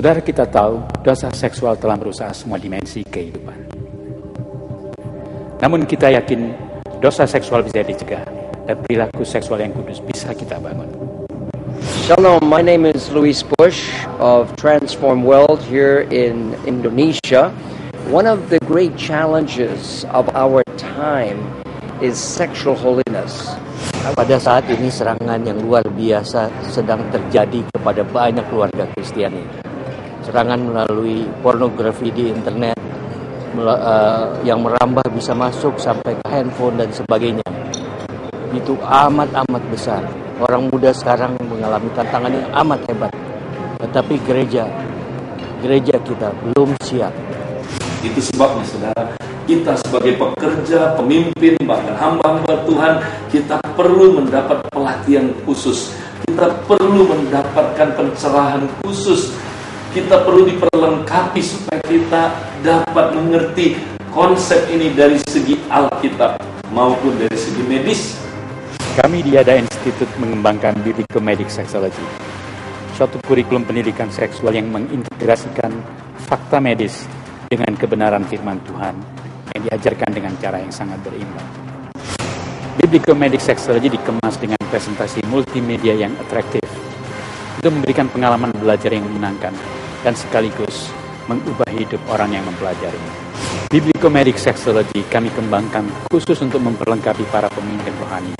Saudara, kita tahu dosa seksual telah merusak semua dimensi kehidupan. Namun kita yakin dosa seksual bisa dicegah dan perilaku seksual yang kudus bisa kita bangun. Shalom, my name is Luis Bush of Transform World here in Indonesia. One of the great challenges of our time is sexual holiness. Pada saat ini serangan yang luar biasa sedang terjadi kepada banyak keluarga Kristiani. Serangan melalui pornografi di internet yang merambah bisa masuk sampai ke handphone dan sebagainya. Itu amat besar. Orang muda sekarang mengalami tantangan yang amat hebat. Tetapi gereja kita belum siap. Itu sebabnya saudara, kita sebagai pekerja, pemimpin, bahkan hamba-hamba Tuhan, kita perlu mendapat pelatihan khusus. Kita perlu mendapatkan pencerahan khusus. Kita perlu diperlengkapi supaya kita dapat mengerti konsep ini dari segi Alkitab maupun dari segi medis. Kami di Ada Institute mengembangkan Biblico-Medic Sexology, suatu kurikulum pendidikan seksual yang mengintegrasikan fakta medis dengan kebenaran firman Tuhan yang diajarkan dengan cara yang sangat berimbang. Biblico-Medic Sexology dikemas dengan presentasi multimedia yang atraktif untuk memberikan pengalaman belajar yang menyenangkan dan sekaligus mengubah hidup orang yang mempelajarinya. Biblico-Medic Sexology kami kembangkan khusus untuk memperlengkapi para pemimpin rohani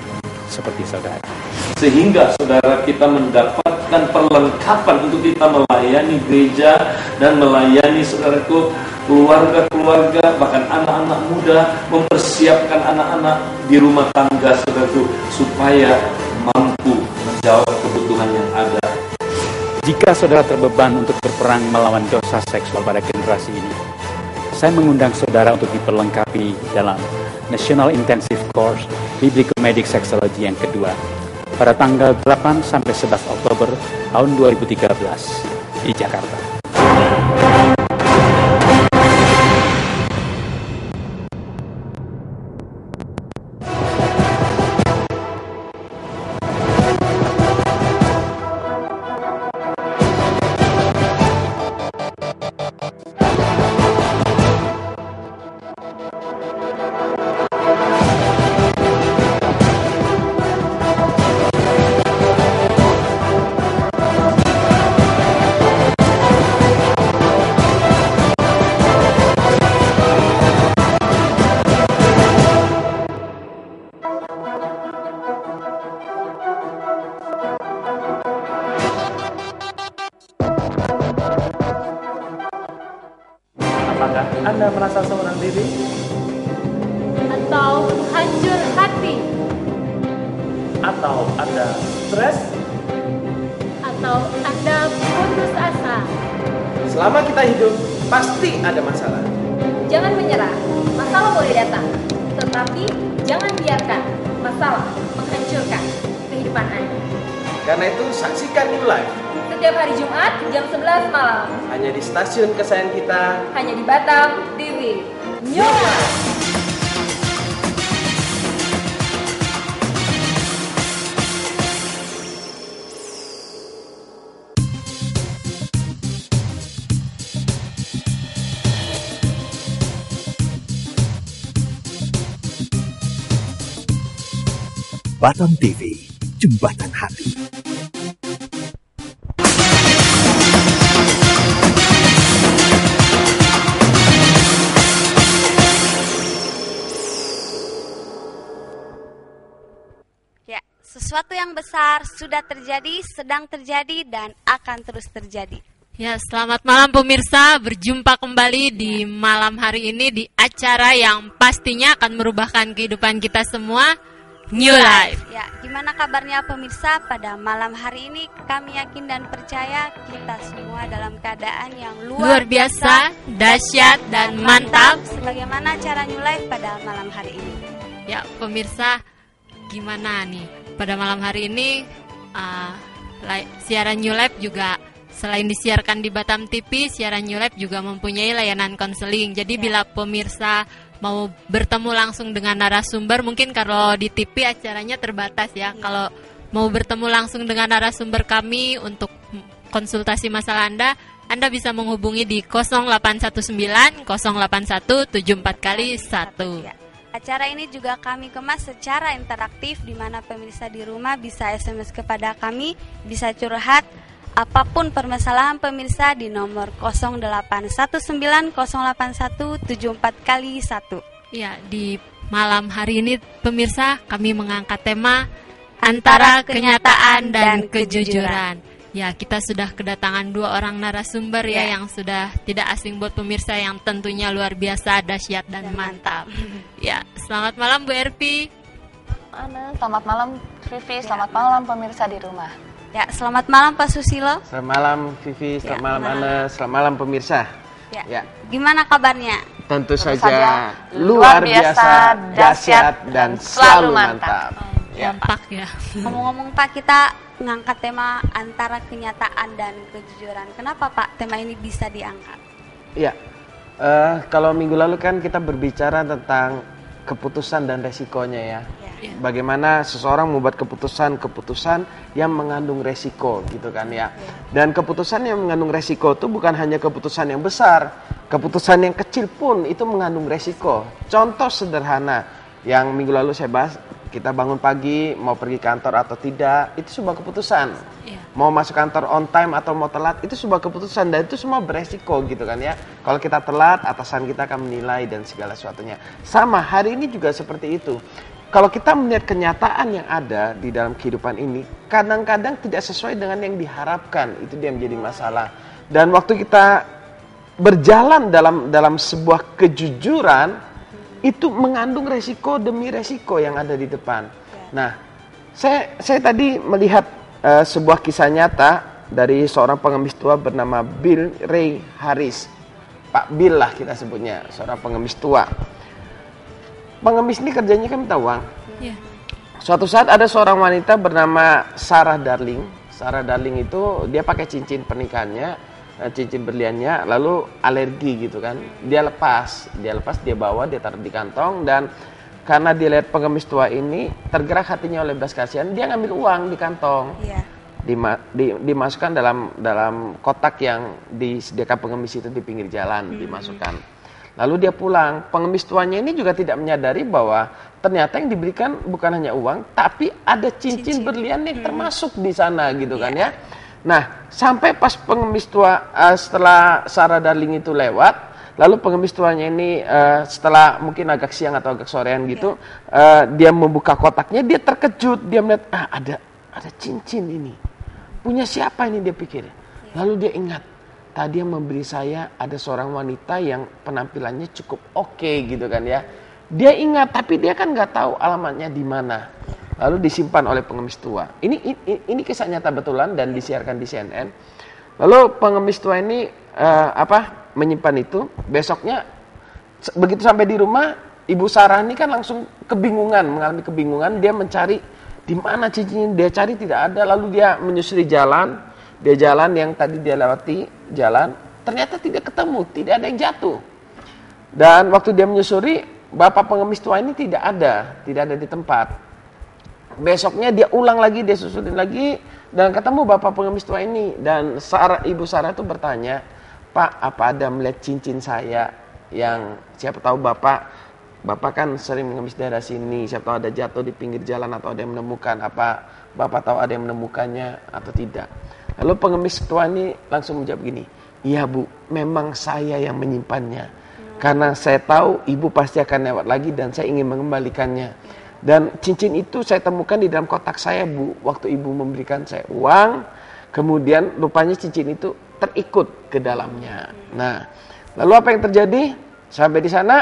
seperti saudara. Sehingga saudara kita mendapatkan perlengkapan untuk kita melayani gereja dan melayani saudaraku keluarga-keluarga, bahkan anak-anak muda, mempersiapkan anak-anak di rumah tangga saudaraku supaya mampu menjawab kebutuhan yang ada. Jika saudara terbeban untuk berperang melawan dosa seksual pada generasi ini, saya mengundang saudara untuk diperlengkapi dalam National Intensive Course Biblico-Medic Sexology yang kedua pada tanggal 8 sampai 11 Oktober tahun 2013 di Jakarta. Apakah Anda merasa seorang diri? Atau hancur hati? Atau Anda stres? Atau Anda putus asa? Selama kita hidup, pasti ada masalah. Jangan menyerah, masalah boleh datang. Tetapi jangan biarkan masalah menghancurkan kehidupan Anda. Karena itu saksikan New Life Setiap hari Jumat jam 11 malam. hanya di stasiun kesayangan kita, Hanya di Batam TV. New Life. Batam TV, Jembatan Hati. Ya, sesuatu yang besar sudah terjadi, sedang terjadi, dan akan terus terjadi. Ya, selamat malam pemirsa, berjumpa kembali di malam hari ini di acara yang pastinya akan merubahkan kehidupan kita semua, New Life. Ya, gimana kabarnya pemirsa? Pada malam hari ini kami yakin dan percaya kita semua dalam keadaan yang luar biasa, dahsyat dan mantap. Sebagaimana acara New Life pada malam hari ini. Ya, pemirsa, gimana nih? Pada malam hari ini siaran New Life juga selain disiarkan di Batam TV, siaran New Life juga mempunyai layanan konseling. Jadi bila pemirsa mau bertemu langsung dengan narasumber, mungkin kalau di TV acaranya terbatas ya. Kalau mau bertemu langsung dengan narasumber kami untuk konsultasi masalah Anda bisa menghubungi di 0819 081 74 kali 1. Acara ini juga kami kemas secara interaktif, di mana pemirsa di rumah bisa SMS kepada kami, bisa curhat apapun permasalahan pemirsa di nomor 0819 081 74 kali 1. Ya, di malam hari ini pemirsa kami mengangkat tema antara kenyataan dan kejujuran. Ya, kita sudah kedatangan 2 orang narasumber yang sudah tidak asing buat pemirsa, yang tentunya luar biasa, dahsyat dan mantap. Ya, selamat malam Bu Erpi. Selamat malam Vivi, selamat malam pemirsa di rumah. Ya, selamat malam Pak Susilo. Selamat malam Vivi, selamat malam Ana, selamat malam pemirsa. Ya. Gimana kabarnya? Tentu saja luar biasa, dahsyat dan selalu mantap. Mantap ya. Ngomong-ngomong Pak, kita ngangkat tema antara kenyataan dan kejujuran. Kenapa Pak tema ini bisa diangkat? Ya, kalau minggu lalu kan kita berbicara tentang keputusan dan resikonya ya. Bagaimana seseorang membuat keputusan yang mengandung resiko gitu kan ya. Dan keputusan yang mengandung resiko itu bukan hanya keputusan yang besar, keputusan yang kecil pun itu mengandung resiko. Contoh sederhana yang minggu lalu saya bahas, kita bangun pagi, mau pergi kantor atau tidak, itu sebuah keputusan. Mau masuk kantor on time atau mau telat, itu sebuah keputusan. Dan itu semua beresiko gitu kan ya. Kalau kita telat, atasan kita akan menilai dan segala sesuatunya. Sama, hari ini juga seperti itu. Kalau kita melihat kenyataan yang ada di dalam kehidupan ini, kadang-kadang tidak sesuai dengan yang diharapkan. Itu dia menjadi masalah. Dan waktu kita berjalan dalam sebuah kejujuran, itu mengandung resiko demi resiko yang ada di depan. Nah, saya tadi melihat sebuah kisah nyata dari seorang pengemis tua bernama Bill Ray Harris. Pak Bill lah kita sebutnya, seorang pengemis tua. Pengemis ini kerjanya kan minta uang. Suatu saat ada seorang wanita bernama Sarah Darling. Sarah Darling itu dia pakai cincin pernikahannya, cincin berliannya, lalu alergi gitu kan. Dia lepas, dia bawa, dia taruh di kantong, dan karena dia lihat pengemis tua ini tergerak hatinya oleh belas kasihan, dia ngambil uang di kantong. Dimasukkan dalam kotak yang disediakan pengemis itu di pinggir jalan, dimasukkan. Lalu dia pulang. Pengemis tuanya ini juga tidak menyadari bahwa ternyata yang diberikan bukan hanya uang, tapi ada cincin berlian yang termasuk di sana gitu kan ya. Nah, sampai pas pengemis tua setelah Sarah Darling itu lewat, lalu pengemis tuanya ini setelah mungkin agak siang atau agak sorean gitu, dia membuka kotaknya, dia terkejut, dia melihat ada cincin ini. Punya siapa ini, dia pikir. Lalu dia ingat, tadi yang memberi saya ada seorang wanita yang penampilannya cukup oke gitu kan ya. Dia ingat, tapi dia kan nggak tahu alamatnya di mana. Lalu disimpan oleh pengemis tua. Ini kisah nyata betulan dan disiarkan di CNN. Lalu pengemis tua ini menyimpan itu. Besoknya begitu sampai di rumah, Ibu Sarah ini kan langsung mengalami kebingungan. Dia mencari di mana cincinnya, dia cari tidak ada. Lalu dia menyusuri jalan. Dia jalan yang tadi dia lewati jalan, ternyata tidak ketemu, tidak ada yang jatuh. Dan waktu dia menyusuri, bapak pengemis tua ini tidak ada di tempat. Besoknya dia ulang lagi, dia susurin lagi, dan ketemu bapak pengemis tua ini. Dan Ibu Sarah itu bertanya, Pak, apa ada melihat cincin saya yang siapa tahu Bapak kan sering mengemis daerah sini, siapa tahu ada jatuh di pinggir jalan atau ada yang menemukan, apa Bapak tahu ada yang menemukannya atau tidak? Lalu pengemis tua ini langsung menjawab gini, iya Bu, memang saya yang menyimpannya. Karena saya tahu Ibu pasti akan lewat lagi dan saya ingin mengembalikannya. Dan cincin itu saya temukan di dalam kotak saya Bu, waktu Ibu memberikan saya uang, kemudian rupanya cincin itu terikut ke dalamnya. Nah, lalu apa yang terjadi? Sampai di sana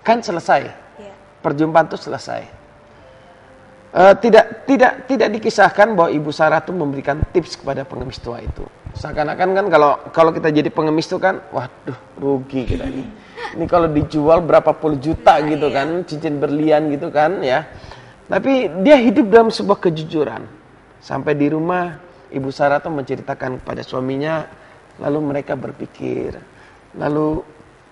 kan selesai. Perjumpaan itu selesai. Tidak dikisahkan bahwa Ibu Sarah itu memberikan tips kepada pengemis tua itu. Seakan-akan kan kalau kita jadi pengemis itu kan, waduh rugi kita ini. Ini kalau dijual berapa puluh juta gitu kan, cincin berlian gitu kan ya. Tapi dia hidup dalam sebuah kejujuran. Sampai di rumah Ibu Sarah itu menceritakan kepada suaminya, lalu mereka berpikir, lalu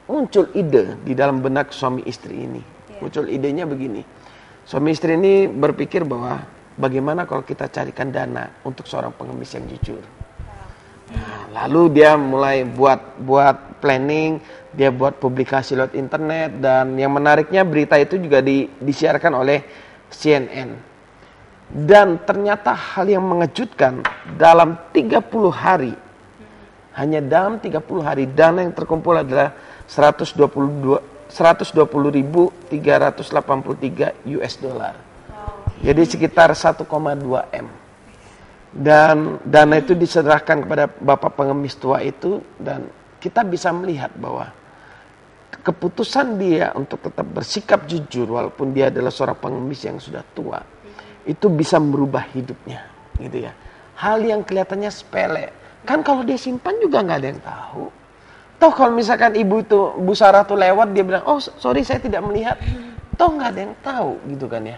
muncul ide di dalam benak suami istri ini. Muncul idenya begini. Suami istri ini berpikir bahwa bagaimana kalau kita carikan dana untuk seorang pengemis yang jujur. Nah, lalu dia mulai buat planning, dia buat publikasi lewat internet, dan yang menariknya berita itu juga disiarkan oleh CNN. Dan ternyata hal yang mengejutkan, dalam 30 hari, hanya dalam 30 hari, dana yang terkumpul adalah 120.383 US dollar. Jadi sekitar 1,2 M. Dan dana itu diserahkan kepada Bapak Pengemis tua itu, dan kita bisa melihat bahwa keputusan dia untuk tetap bersikap jujur walaupun dia adalah seorang pengemis yang sudah tua, itu bisa merubah hidupnya, gitu ya. Hal yang kelihatannya sepele, kan kalau dia simpan juga nggak ada yang tahu. Toh kalau misalkan ibu itu, Bu Sarah tuh lewat, dia bilang, oh sorry saya tidak melihat, toh nggak ada yang tahu, gitu kan ya.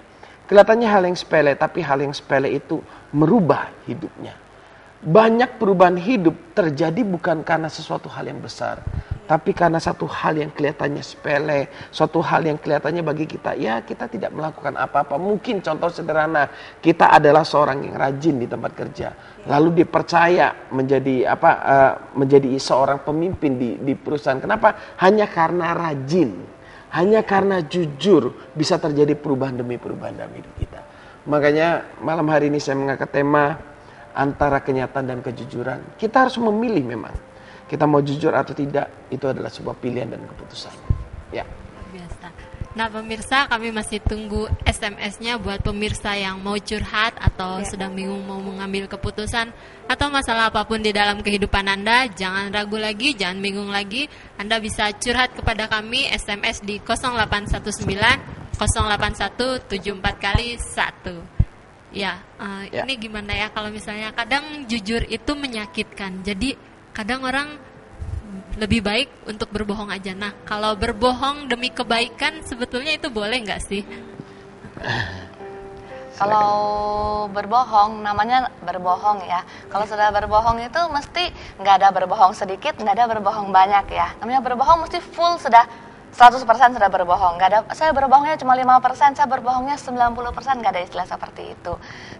Kelihatannya hal yang sepele, tapi hal yang sepele itu merubah hidupnya. Banyak perubahan hidup terjadi bukan karena sesuatu hal yang besar, tapi karena satu hal yang kelihatannya sepele, suatu hal yang kelihatannya bagi kita, ya kita tidak melakukan apa-apa. Mungkin contoh sederhana, kita adalah seorang yang rajin di tempat kerja, lalu dipercaya menjadi seorang pemimpin di perusahaan. Kenapa? Hanya karena rajin, hanya karena jujur bisa terjadi perubahan demi perubahan dalam hidup kita. Makanya malam hari ini saya mengangkat tema antara kenyataan dan kejujuran. Kita harus memilih memang. Kita mau jujur atau tidak, itu adalah sebuah pilihan dan keputusan. Ya. Biasa. Nah pemirsa, kami masih tunggu SMS-nya buat pemirsa yang mau curhat atau sedang bingung mau mengambil keputusan atau masalah apapun di dalam kehidupan Anda. Jangan ragu lagi, jangan bingung lagi. Anda bisa curhat kepada kami SMS di 0819 081 74 kali 1. Ya, ini gimana ya kalau misalnya kadang jujur itu menyakitkan. Jadi kadang orang lebih baik untuk berbohong aja. Nah, kalau berbohong demi kebaikan sebetulnya itu boleh nggak sih? Kalau berbohong, namanya berbohong ya. Kalau sudah berbohong itu mesti nggak ada berbohong sedikit, nggak ada berbohong banyak ya. Namanya berbohong mesti full sudah 100% sudah berbohong. Nggak ada, saya berbohongnya cuma 5%, saya berbohongnya 90%, nggak ada istilah seperti itu.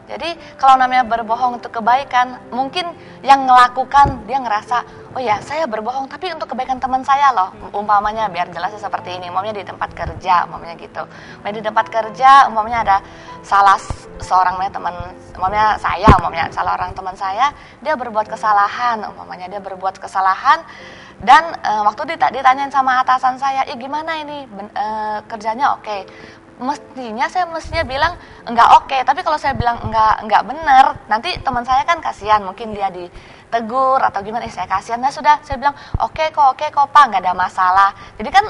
Jadi kalau namanya berbohong untuk kebaikan, mungkin yang melakukan dia ngerasa, oh ya saya berbohong tapi untuk kebaikan teman saya loh. Umpamanya biar jelasnya seperti ini, umpamanya di tempat kerja, umpamanya gitu. Umpamanya di tempat kerja, umpamanya ada salah seorang teman, umpamanya saya, umpamanya salah orang teman saya, dia berbuat kesalahan, umpamanya dia berbuat kesalahan. Dan waktu ditanyain sama atasan saya, gimana ini kerjanya oke? Saya mestinya bilang enggak oke. Tapi kalau saya bilang enggak benar, nanti teman saya kan kasihan, mungkin dia ditegur atau gimana, saya kasihan. Nah sudah, saya bilang oke kok Pak, enggak ada masalah. Jadi kan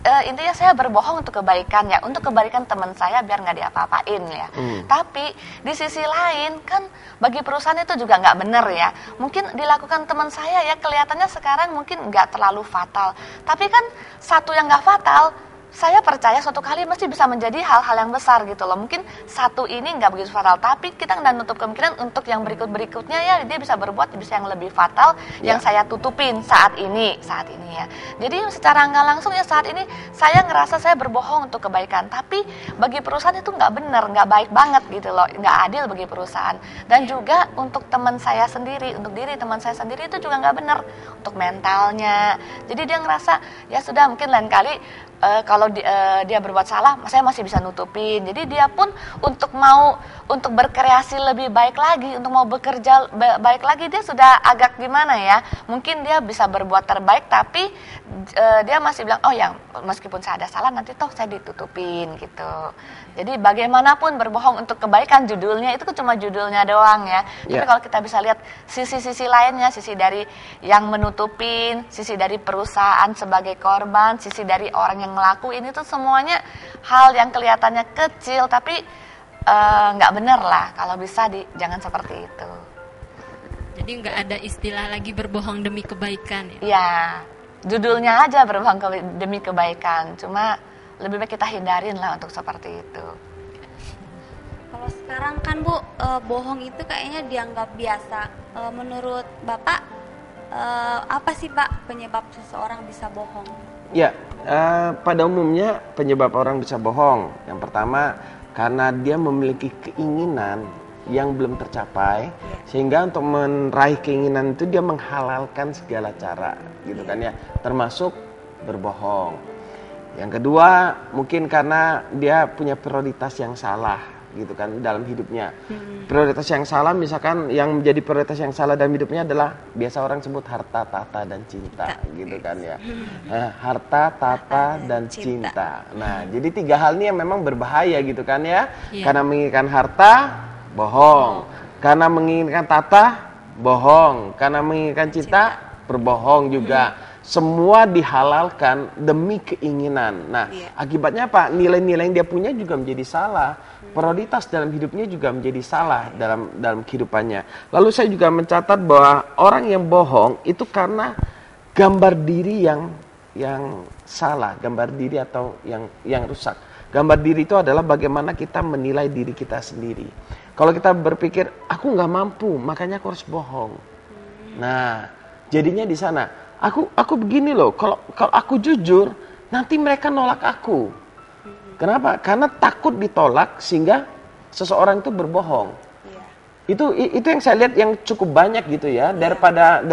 intinya saya berbohong untuk kebaikan ya, untuk kebaikan teman saya biar nggak diapa-apain ya. Tapi di sisi lain kan bagi perusahaan itu juga nggak benar ya. Mungkin dilakukan teman saya ya kelihatannya sekarang mungkin nggak terlalu fatal. Tapi kan satu yang nggak fatal, saya percaya suatu kali mesti bisa menjadi hal-hal yang besar gitu loh. Mungkin satu ini nggak begitu fatal, tapi kita nggak nutup kemungkinan untuk yang berikutnya ya dia bisa berbuat bisa yang lebih fatal yang saya tutupin saat ini ya. Jadi secara nggak langsung ya saat ini saya ngerasa saya berbohong untuk kebaikan, tapi bagi perusahaan itu nggak benar, nggak baik banget gitu loh, nggak adil bagi perusahaan. Dan juga untuk teman saya sendiri, untuk diri teman saya sendiri itu juga nggak benar untuk mentalnya. Jadi dia ngerasa ya sudah mungkin lain kali kalau dia berbuat salah, saya masih bisa nutupin. Jadi dia pun untuk berkreasi lebih baik lagi, untuk mau bekerja baik lagi, dia sudah agak gimana ya? Mungkin dia bisa berbuat terbaik, tapi dia masih bilang, oh ya meskipun saya ada salah, nanti toh saya ditutupin gitu. Jadi bagaimanapun berbohong untuk kebaikan, judulnya itu cuma judulnya doang ya. Tapi kalau kita bisa lihat sisi-sisi lainnya, sisi dari yang menutupin, sisi dari perusahaan sebagai korban, sisi dari orang yang ngelakuin, itu semuanya hal yang kelihatannya kecil tapi nggak bener lah. Kalau bisa jangan seperti itu. Jadi nggak ada istilah lagi berbohong demi kebaikan ya? Ya, judulnya aja berbohong demi kebaikan. Cuma lebih baik kita hindarin lah untuk seperti itu. Kalau sekarang kan Bu, bohong itu kayaknya dianggap biasa. Menurut Bapak, apa sih Pak penyebab seseorang bisa bohong? Ya, pada umumnya penyebab orang bisa bohong, yang pertama karena dia memiliki keinginan yang belum tercapai, sehingga untuk meraih keinginan itu dia menghalalkan segala cara, gitu kan ya, termasuk berbohong. Yang kedua, mungkin karena dia punya prioritas yang salah, gitu kan, dalam hidupnya. Prioritas yang salah, misalkan yang menjadi prioritas yang salah dalam hidupnya adalah biasa orang sebut harta, tahta, dan cinta, gitu kan ya. Harta, tahta, dan cinta. Nah, jadi 3 hal ini yang memang berbahaya, gitu kan ya. Karena menginginkan harta, bohong. Karena menginginkan tahta, bohong. Karena menginginkan cinta, berbohong juga. Semua dihalalkan demi keinginan. Nah, akibatnya apa? Nilai-nilai yang dia punya juga menjadi salah. Prioritas dalam hidupnya juga menjadi salah dalam kehidupannya. Lalu saya juga mencatat bahwa orang yang bohong itu karena gambar diri yang salah, gambar diri atau yang rusak. Gambar diri itu adalah bagaimana kita menilai diri kita sendiri. Kalau kita berpikir aku nggak mampu, makanya aku harus bohong. Nah, jadinya di sana. Aku begini loh, kalau aku jujur, nanti mereka nolak aku. Kenapa? Karena takut ditolak sehingga seseorang itu berbohong. Itu yang saya lihat yang cukup banyak gitu ya, daripada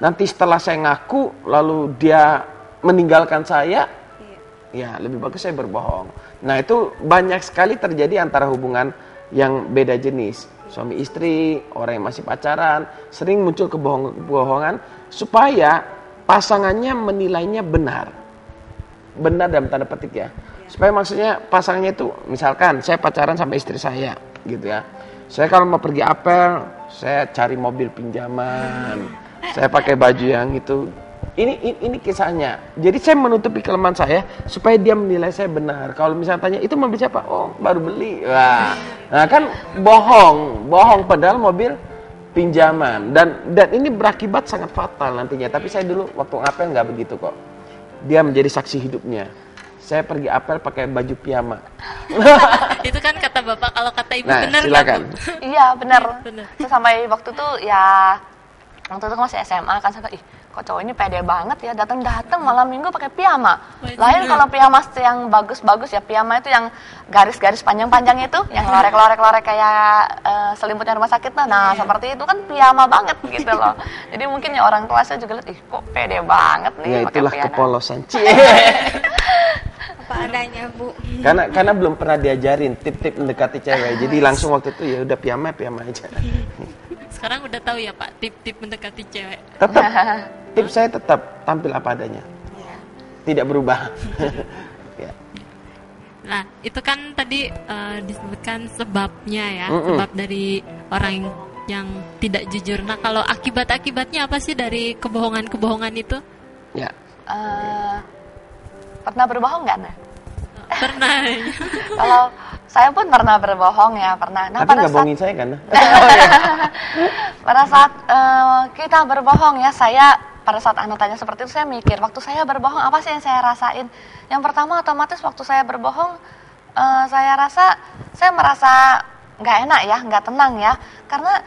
nanti setelah saya ngaku lalu dia meninggalkan saya, ya lebih bagus saya berbohong. Nah, itu banyak sekali terjadi antara hubungan yang beda jenis. Suami istri, orang yang masih pacaran, sering muncul kebohongan supaya pasangannya menilainya benar. Benar dalam tanda petik ya. Supaya maksudnya pasangannya itu, misalkan saya pacaran sama istri saya gitu ya. Saya kalau mau pergi apel, saya cari mobil pinjaman. Saya pakai baju yang itu. Ini kisahnya. Jadi saya menutupi kelemahan saya supaya dia menilai saya benar. Kalau misalnya tanya, itu mobil siapa? Oh, baru beli. Wah. Nah, kan bohong padahal mobil pinjaman. Dan ini berakibat sangat fatal nantinya. Tapi saya dulu waktu apel nggak begitu kok. Dia menjadi saksi hidupnya. Saya pergi apel pakai baju piyama. Itu kan kata Bapak, kalau kata Ibu Nah, benar silakan. Iya, benar. Saya sampai waktu itu ya, waktu itu masih SMA kan, saya kok cowok ini pede banget ya, datang malam minggu pakai piyama. Lain kalau piyama yang bagus-bagus ya, piyama itu yang garis-garis panjang-panjang itu, yang lorek-lorek kayak selimutnya rumah sakit. Nah, seperti itu kan piyama banget gitu loh. Jadi mungkin ya orang tua saya juga lihat, kok pede banget nih Ya pakai itulah piyama. kepolosan. Apa adanya, Bu. Karena belum pernah diajarin tip-tip mendekati cewek. Jadi langsung waktu itu ya udah piyama aja. Sekarang udah tahu ya Pak, tip-tip mendekati cewek. Tetap tips saya tetap tampil apa adanya. Tidak berubah. Ya. Nah, itu kan tadi disebutkan sebabnya ya, sebab dari orang yang tidak jujur. Nah, kalau akibat-akibatnya apa sih dari kebohongan-kebohongan itu? Ya. Pernah berbohong nggak, Nah? Pernah. Kalau saya pun pernah berbohong ya, pernah. Nah, tapi nggak bohongin saya kan? Pada saat kita berbohong ya, pada saat Anda tanya seperti itu, saya mikir, waktu saya berbohong apa sih yang saya rasain? Yang pertama otomatis waktu saya berbohong, saya merasa nggak enak ya, nggak tenang ya, karena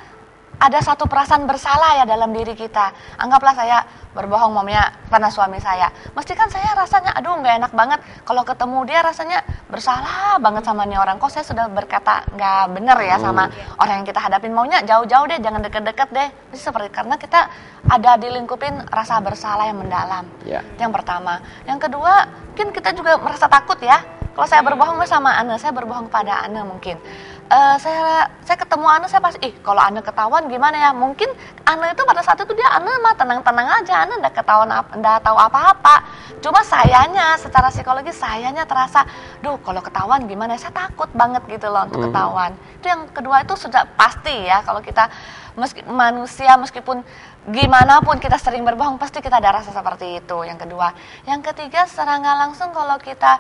ada satu perasaan bersalah ya dalam diri kita. Anggaplah saya berbohong karena suami saya. Mesti kan saya rasanya, aduh nggak enak banget. Kalau ketemu dia rasanya bersalah banget sama nih orang. Kok saya sudah berkata nggak bener ya sama orang yang kita hadapin. Maunya jauh-jauh deh, jangan deket-deket deh. Mesti seperti karena kita ada dilingkupin rasa bersalah yang mendalam. Itu yang pertama. Yang kedua, mungkin kita juga merasa takut ya. Kalau saya berbohong sama Anda, saya berbohong pada Anda mungkin. Saya ketemu Anda, saya pasti, kalau Anda ketahuan gimana ya? Mungkin Anda itu pada saat itu Anda mah tenang-tenang aja, Anda nggak ketahuan, nggak tahu apa-apa. Cuma sayanya, secara psikologis sayanya terasa, kalau ketahuan gimana? Saya takut banget gitu loh untuk ketahuan. Itu yang kedua, itu sudah pasti ya, kalau kita manusia meskipun gimana pun kita sering berbohong, pasti kita ada rasa seperti itu. Yang kedua, yang ketiga, secara nggak langsung kalau kita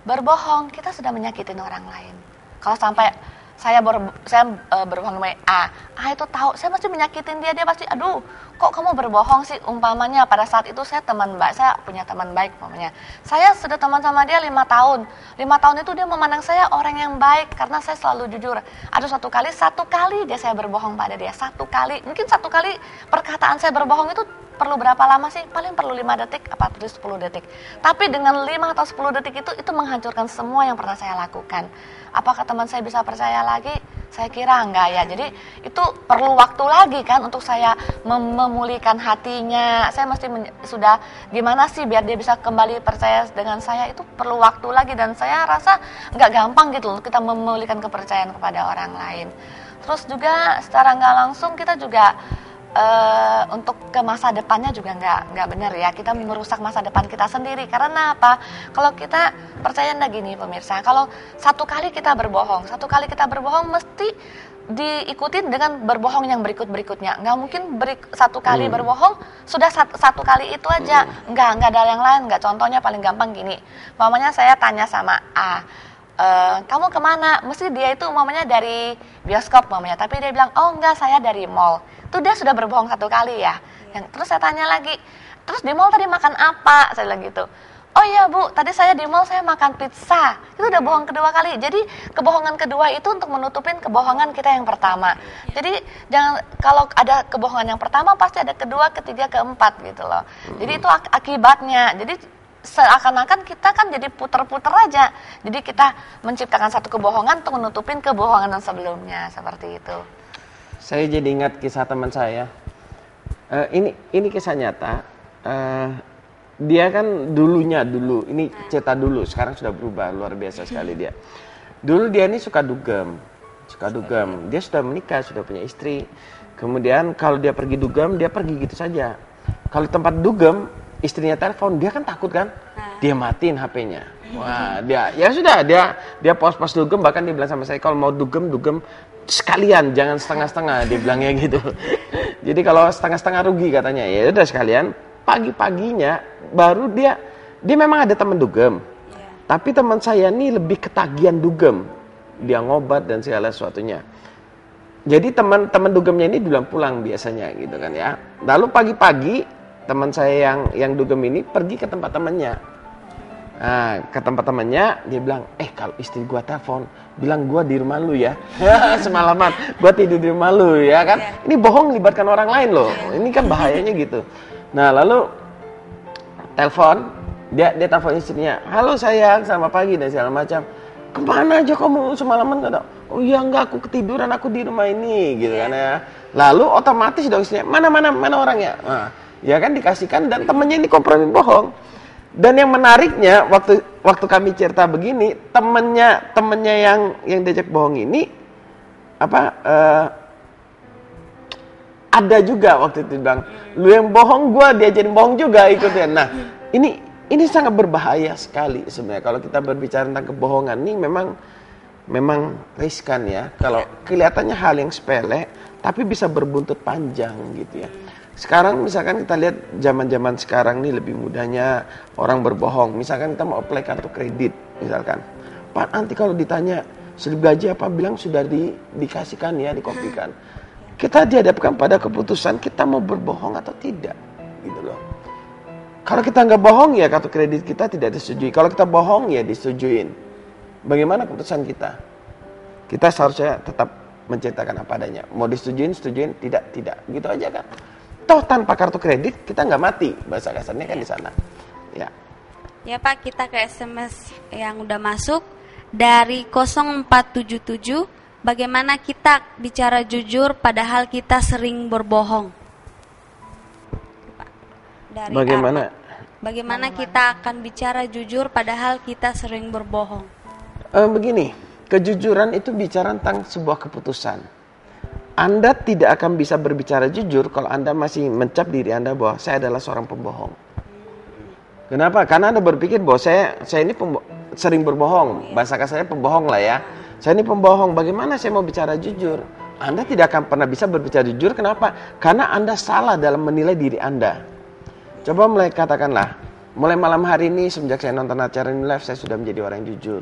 berbohong, kita sudah menyakitin orang lain. Kalau sampai saya berbohong sama A itu tahu, saya pasti menyakitin dia pasti, aduh, kok kamu berbohong sih? Umpamanya pada saat itu saya punya teman baik, umpamanya. Saya sudah teman sama dia 5 tahun. 5 tahun itu dia memandang saya orang yang baik karena saya selalu jujur. Ada satu kali dia saya berbohong pada dia. Mungkin satu kali perkataan saya berbohong itu perlu berapa lama sih? Paling perlu 5 detik, apa 10 detik. Tapi dengan 5 atau 10 detik itu menghancurkan semua yang pernah saya lakukan. Apakah teman saya bisa percaya lagi? Saya kira enggak ya. Jadi itu perlu waktu lagi kan untuk saya memulihkan hatinya. Saya mesti sudah gimana sih biar dia bisa kembali percaya dengan saya, itu perlu waktu lagi. Dan saya rasa enggak gampang gitu untuk kita memulihkan kepercayaan kepada orang lain. Terus juga secara enggak langsung kita juga untuk ke masa depannya juga nggak benar ya, kita merusak masa depan kita sendiri. Karena apa? Kalau kita percaya gini pemirsa, kalau satu kali kita berbohong mesti diikuti dengan berbohong yang berikutnya. Nggak mungkin satu kali berbohong sudah satu kali itu aja. Nggak ada yang lain. Nggak, contohnya paling gampang gini, mamanya saya tanya sama A, kamu kemana? Mesti dia itu mamanya dari bioskop mamanya, tapi dia bilang, oh enggak, saya dari mall. Itu dia sudah berbohong satu kali ya. Terus saya tanya lagi, terus di mall tadi makan apa? Saya bilang gitu. Oh iya Bu, tadi saya di mall saya makan pizza. Itu udah bohong kedua kali. Jadi kebohongan kedua itu untuk menutupin kebohongan kita yang pertama. Jadi jangan, kalau ada kebohongan yang pertama pasti ada kedua, ketiga, keempat gitu loh. Jadi itu akibatnya. Jadi seakan-akan kita kan jadi puter-puter aja. Jadi kita menciptakan satu kebohongan untuk menutupin kebohongan yang sebelumnya, seperti itu. Saya jadi ingat kisah teman saya. Ini kisah nyata. Dia kan dulu, ini cerita dulu, sekarang sudah berubah, luar biasa sekali dia. Dulu dia ini suka dugem. Dia sudah menikah, sudah punya istri. Kemudian kalau dia pergi dugem, dia pergi gitu saja. Kalau tempat dugem, istrinya telepon, dia kan takut kan? Dia matiin HP-nya. Wah, dia pos-pos dugem, bahkan dia bilang sama saya, kalau mau dugem sekalian, jangan setengah-setengah, dia bilangnya gitu. Jadi kalau setengah-setengah rugi katanya, ya udah sekalian. Pagi-paginya baru dia memang ada teman dugem. Tapi teman saya ini lebih ketagihan dugem. Dia ngobat dan segala sesuatunya. Jadi teman dugemnya ini duluan pulang biasanya gitu kan ya. Lalu pagi-pagi teman saya yang dugem ini pergi ke tempat temannya. Nah, ke tempat temannya, dia bilang, kalau istri gua telepon, bilang gua di rumah lu ya. Semalaman gua tidur di rumah lu ya kan. Ini bohong melibatkan orang lain loh. Ini kan bahayanya gitu. Nah, lalu telepon, dia telepon istrinya, halo sayang, selamat pagi dan segala macam. Kemana aja kamu semalaman? Kata, oh iya enggak, aku ketiduran, aku di rumah ini gitu kan ya. Lalu otomatis dong istrinya, mana orangnya? Nah, ya kan dikasihkan, dan temennya ini kompromi bohong. Dan yang menariknya waktu kami cerita begini, temennya yang diajak bohong ini ada juga waktu itu bilang, lu yang bohong, gua diajarin bohong juga ikutnya. Nah, ini sangat berbahaya sekali sebenarnya kalau kita berbicara tentang kebohongan. Ini memang riskan ya. Kalau kelihatannya hal yang sepele tapi bisa berbuntut panjang gitu ya. Sekarang misalkan kita lihat zaman-zaman sekarang nih lebih mudahnya orang berbohong. Misalkan kita mau apply kartu kredit misalkan. Pak, nanti kalau ditanya slip gaji apa, bilang sudah dikasihkan ya, dikopikan. Kita dihadapkan pada keputusan kita mau berbohong atau tidak gitu loh. Kalau kita nggak bohong ya kartu kredit kita tidak disetujui. Kalau kita bohong ya disetujuin. Bagaimana keputusan kita? Kita seharusnya tetap menceritakan apa adanya. Mau disetujuin, tidak. Gitu aja kan. Toh tanpa kartu kredit kita nggak mati, bahasa kasarnya kan di sana. Ya Pak, kita ke SMS yang udah masuk dari 0477. Bagaimana kita bicara jujur padahal kita sering berbohong? Dari bagaimana kita akan bicara jujur padahal kita sering berbohong? Begini, kejujuran itu bicara tentang sebuah keputusan. Anda tidak akan bisa berbicara jujur kalau Anda masih mencap diri Anda bahwa saya adalah seorang pembohong. Kenapa? Karena Anda berpikir bahwa saya ini sering berbohong. Bahasa kasarnya pembohong lah ya. Saya ini pembohong. Bagaimana saya mau bicara jujur? Anda tidak akan pernah bisa berbicara jujur. Kenapa? Karena Anda salah dalam menilai diri Anda. Coba katakanlah, mulai malam hari ini semenjak saya nonton acara ini live, saya sudah menjadi orang yang jujur.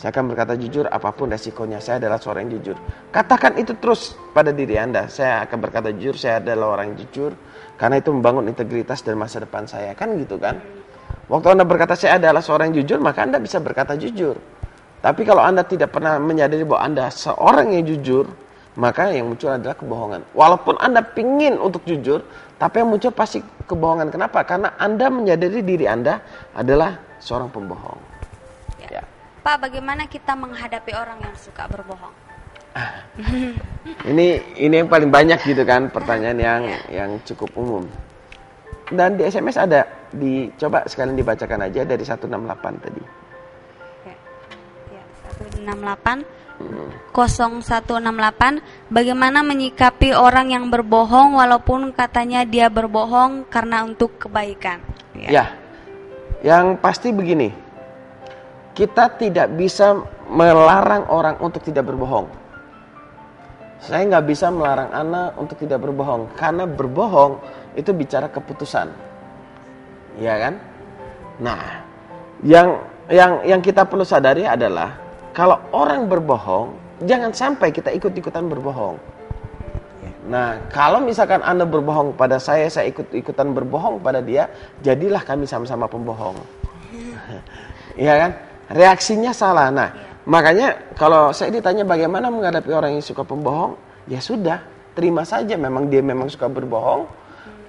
Saya akan berkata jujur apapun resikonya. Saya adalah seorang yang jujur. Katakan itu terus pada diri Anda. Saya akan berkata jujur, saya adalah orang yang jujur. Karena itu membangun integritas dan masa depan saya. Kan gitu kan? Waktu Anda berkata saya adalah seorang yang jujur, maka Anda bisa berkata jujur. Tapi kalau Anda tidak pernah menyadari bahwa Anda seorang yang jujur, maka yang muncul adalah kebohongan. Walaupun Anda pingin untuk jujur, tapi yang muncul pasti kebohongan. Kenapa? Karena Anda menyadari diri Anda adalah seorang pembohong. Pak, bagaimana kita menghadapi orang yang suka berbohong? Ini yang paling banyak gitu kan, pertanyaan yang cukup umum. Dan di SMS ada, coba sekalian dibacakan aja dari 168 tadi. Ya, 0168 bagaimana menyikapi orang yang berbohong walaupun katanya dia berbohong karena untuk kebaikan? Ya, yang pasti begini, kita tidak bisa melarang orang untuk tidak berbohong. Saya nggak bisa melarang anak untuk tidak berbohong, karena berbohong itu bicara keputusan, ya kan? Nah, yang kita perlu sadari adalah kalau orang berbohong, jangan sampai kita ikut-ikutan berbohong. Nah, kalau misalkan Anda berbohong pada saya ikut-ikutan berbohong pada dia, jadilah kami sama-sama pembohong. Iya kan? Reaksinya salah. Nah, makanya kalau saya ditanya bagaimana menghadapi orang yang suka pembohong, ya sudah, terima saja memang dia memang suka berbohong.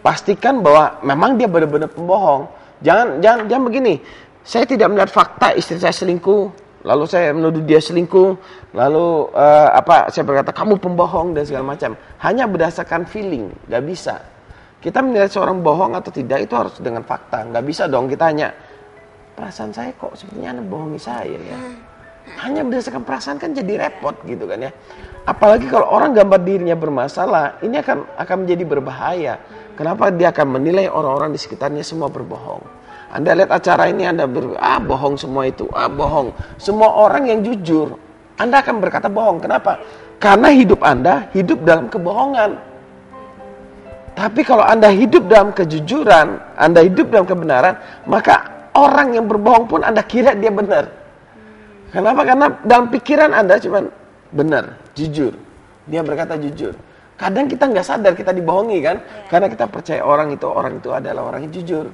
Pastikan bahwa memang dia benar-benar pembohong. Jangan begini. Saya tidak melihat fakta istri saya selingkuh, lalu saya menuduh dia selingkuh, lalu saya berkata kamu pembohong dan segala macam. Hanya berdasarkan feeling, nggak bisa. Kita menilai seorang bohong atau tidak itu harus dengan fakta. Nggak bisa dong kita hanya perasaan saya kok sepertinya Anda bohongi saya ya. Hanya berdasarkan perasaan kan jadi repot gitu kan ya. Apalagi kalau orang gambar dirinya bermasalah, ini akan menjadi berbahaya. Kenapa dia akan menilai orang-orang di sekitarnya semua berbohong? Anda lihat acara ini, Anda bohong semua itu, bohong. Semua orang yang jujur, Anda akan berkata bohong. Kenapa? Karena hidup Anda hidup dalam kebohongan. Tapi kalau Anda hidup dalam kejujuran, Anda hidup dalam kebenaran, maka orang yang berbohong pun Anda kira dia benar. Kenapa? Karena dalam pikiran Anda cuma benar, jujur. Dia berkata jujur. Kadang kita nggak sadar kita dibohongi kan? Karena kita percaya orang itu adalah orang yang jujur.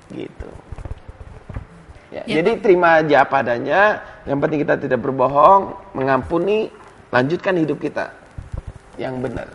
Gitu. Ya, jadi terima aja apa adanya. Yang penting kita tidak berbohong, mengampuni, lanjutkan hidup kita yang benar.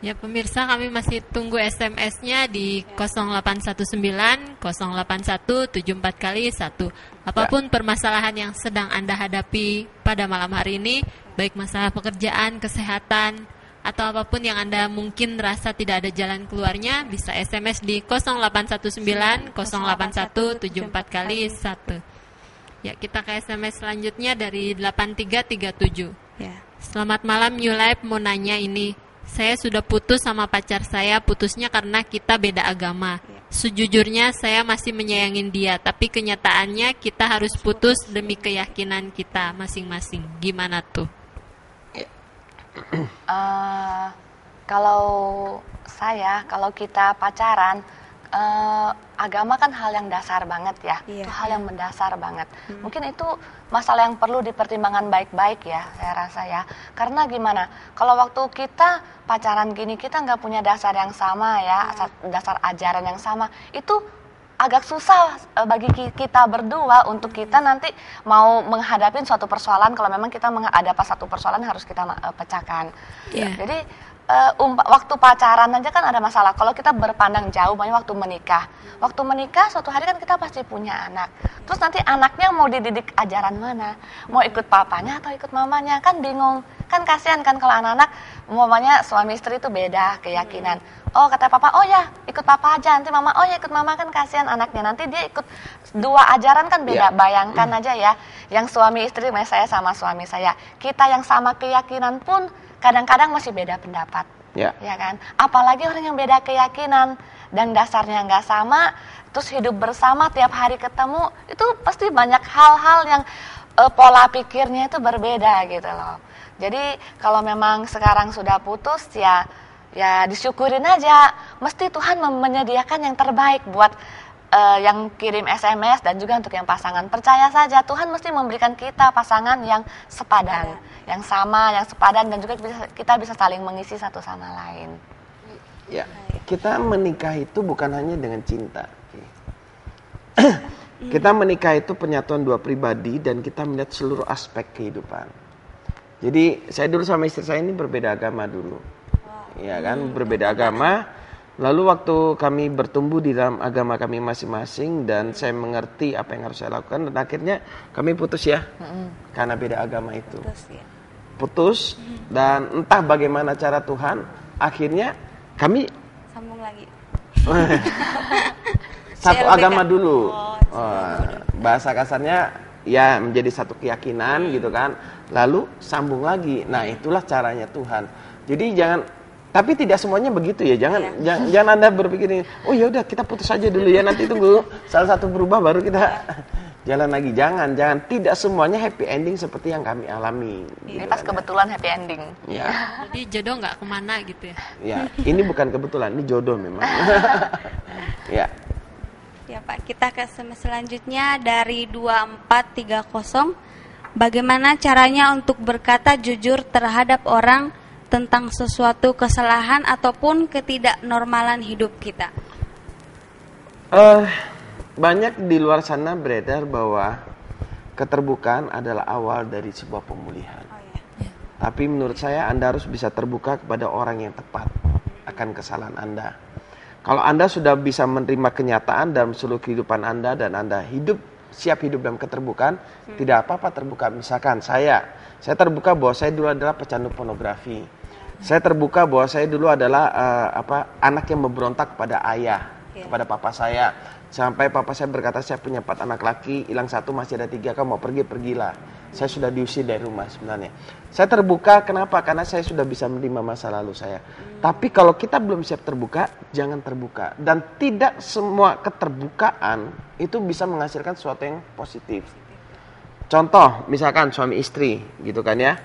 Ya pemirsa, kami masih tunggu SMS-nya di 0819 081 74 kali 1. Apapun permasalahan yang sedang Anda hadapi pada malam hari ini, baik masalah pekerjaan, kesehatan, atau apapun yang Anda mungkin rasa tidak ada jalan keluarnya, bisa SMS di 0819 081 74 kali 1. Ya, kita ke SMS selanjutnya dari 8337. Ya. Selamat malam New Life, mau nanya ini. Saya sudah putus sama pacar saya, putusnya karena kita beda agama. Sejujurnya saya masih menyayangin dia, tapi kenyataannya kita harus putus demi keyakinan kita masing-masing. Gimana tuh? Kalau kita pacaran, agama kan hal yang dasar banget ya, itu hal yang mendasar banget. Mungkin itu masalah yang perlu dipertimbangkan baik-baik ya, saya rasa ya. Karena gimana, kalau waktu kita pacaran gini kita nggak punya dasar yang sama ya, dasar ajaran yang sama, itu agak susah bagi kita berdua untuk kita nanti mau menghadapi suatu persoalan. Kalau memang kita ada pas satu persoalan harus kita pecahkan. Jadi waktu pacaran aja kan ada masalah. Kalau kita berpandang jauh, banyak waktu menikah suatu hari kan kita pasti punya anak. Terus nanti anaknya mau dididik ajaran mana? Mau ikut papanya atau ikut mamanya? Kan bingung. Kan kasihan kan kalau anak-anak, umpamanya suami istri itu beda keyakinan. Oh kata papa, oh ya ikut papa aja. Nanti mama, oh ya ikut mama, kan kasihan anaknya. Nanti dia ikut dua ajaran kan beda. Bayangkan aja ya, yang suami istri, saya sama suami saya, kita yang sama keyakinan pun kadang-kadang masih beda pendapat, ya kan? Apalagi orang yang beda keyakinan dan dasarnya nggak sama, terus hidup bersama tiap hari ketemu, itu pasti banyak hal-hal yang pola pikirnya itu berbeda gitu loh. Jadi kalau memang sekarang sudah putus ya disyukurin aja. Mesti Tuhan menyediakan yang terbaik buat yang kirim SMS dan juga untuk yang pasangan. Percaya saja Tuhan mesti memberikan kita pasangan yang sepadan, yang sama, yang sepadan, dan juga kita bisa saling mengisi satu sama lain. Ya, kita menikah itu bukan hanya dengan cinta. Kita menikah itu penyatuan dua pribadi dan kita melihat seluruh aspek kehidupan. Jadi saya dulu sama istri saya ini berbeda agama dulu, ya kan, berbeda agama. Lalu waktu kami bertumbuh di dalam agama kami masing-masing dan saya mengerti apa yang harus saya lakukan, dan akhirnya kami putus ya, karena beda agama itu. putus, dan entah bagaimana cara Tuhan, akhirnya kami Sambung lagi. satu CLBK. agama dulu. Bahasa kasarnya ya menjadi satu keyakinan gitu kan. Lalu sambung lagi. Nah, itulah caranya Tuhan. Jadi tapi tidak semuanya begitu ya. Jangan Anda berpikir ini, oh ya udah kita putus aja dulu ya, nanti tunggu salah satu berubah baru kita jalan lagi. Jangan. Tidak semuanya happy ending seperti yang kami alami. Ini pas kebetulan happy ending. Ya. Jadi jodoh nggak kemana gitu ya? Ya, ini bukan kebetulan, ini jodoh memang. Ya. Ya Pak, kita ke selanjutnya dari 2430. Bagaimana caranya untuk berkata jujur terhadap orang tentang sesuatu kesalahan ataupun ketidaknormalan hidup kita? Banyak di luar sana beredar bahwa keterbukaan adalah awal dari sebuah pemulihan. Tapi menurut saya Anda harus bisa terbuka kepada orang yang tepat akan kesalahan Anda. Kalau Anda sudah bisa menerima kenyataan dalam seluruh kehidupan Anda dan Anda siap hidup dalam keterbukaan, tidak apa-apa terbuka. Misalkan saya terbuka bahwa saya dulu adalah pecandu pornografi. Saya terbuka bahwa saya dulu adalah anak yang memberontak kepada ayah, kepada papa saya. Sampai papa saya berkata, saya punya 4 anak laki, hilang 1, masih ada 3, kamu mau pergilah. Saya sudah diusir dari rumah sebenarnya. Saya terbuka, kenapa? Karena saya sudah bisa menerima masa lalu saya. Tapi kalau kita belum siap terbuka, jangan terbuka. Dan tidak semua keterbukaan itu bisa menghasilkan sesuatu yang positif. Contoh, misalkan suami istri, gitu kan ya.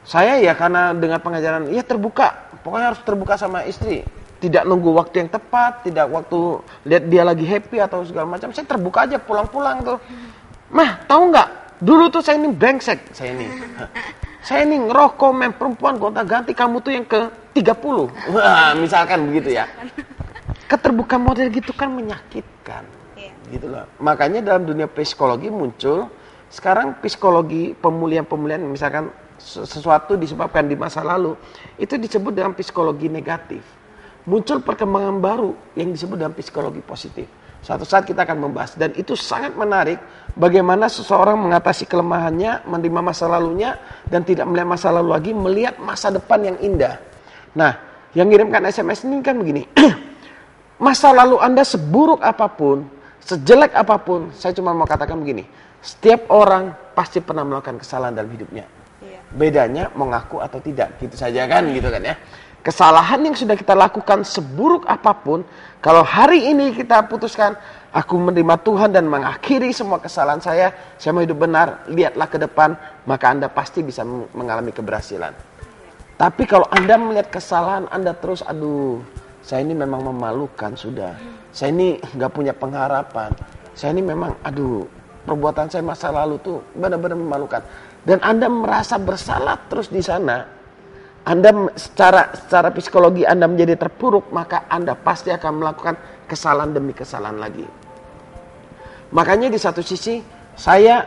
Saya ya karena dengan pengajaran, ya terbuka. Pokoknya harus terbuka sama istri. Tidak nunggu waktu yang tepat, tidak waktu lihat dia lagi happy atau segala macam. Saya terbuka aja pulang-pulang tuh. Mah, tahu nggak? Dulu tuh saya ini brengsek, saya ini ngerokok, main perempuan, gonta-ganti, kamu tuh yang ke-30. Wah, misalkan begitu ya. Keterbukaan model gitu kan menyakitkan. Gitu loh. Makanya dalam dunia psikologi muncul sekarang psikologi pemulihan-pemulihan, misalkan sesuatu disebabkan di masa lalu, itu disebut dengan psikologi negatif. Muncul perkembangan baru yang disebut dengan psikologi positif. Suatu saat kita akan membahas, dan itu sangat menarik bagaimana seseorang mengatasi kelemahannya, menerima masa lalunya, dan tidak melihat masa lalu lagi, melihat masa depan yang indah. Nah, yang ngirimkan SMS ini kan begini, masa lalu Anda seburuk apapun, sejelek apapun, saya cuma mau katakan begini, setiap orang pasti pernah melakukan kesalahan dalam hidupnya. Bedanya mau ngaku atau tidak, gitu saja kan, gitu kan ya. Kesalahan yang sudah kita lakukan seburuk apapun, kalau hari ini kita putuskan, aku menerima Tuhan dan mengakhiri semua kesalahan saya mau hidup benar, lihatlah ke depan, maka Anda pasti bisa mengalami keberhasilan. Tapi kalau Anda melihat kesalahan Anda terus, aduh, saya ini memang memalukan sudah. Saya ini nggak punya pengharapan. Saya ini memang, aduh, perbuatan saya masa lalu tuh benar-benar memalukan. Dan Anda merasa bersalah terus di sana, Anda secara psikologi Anda menjadi terpuruk, maka Anda pasti akan melakukan kesalahan demi kesalahan lagi. Makanya di satu sisi saya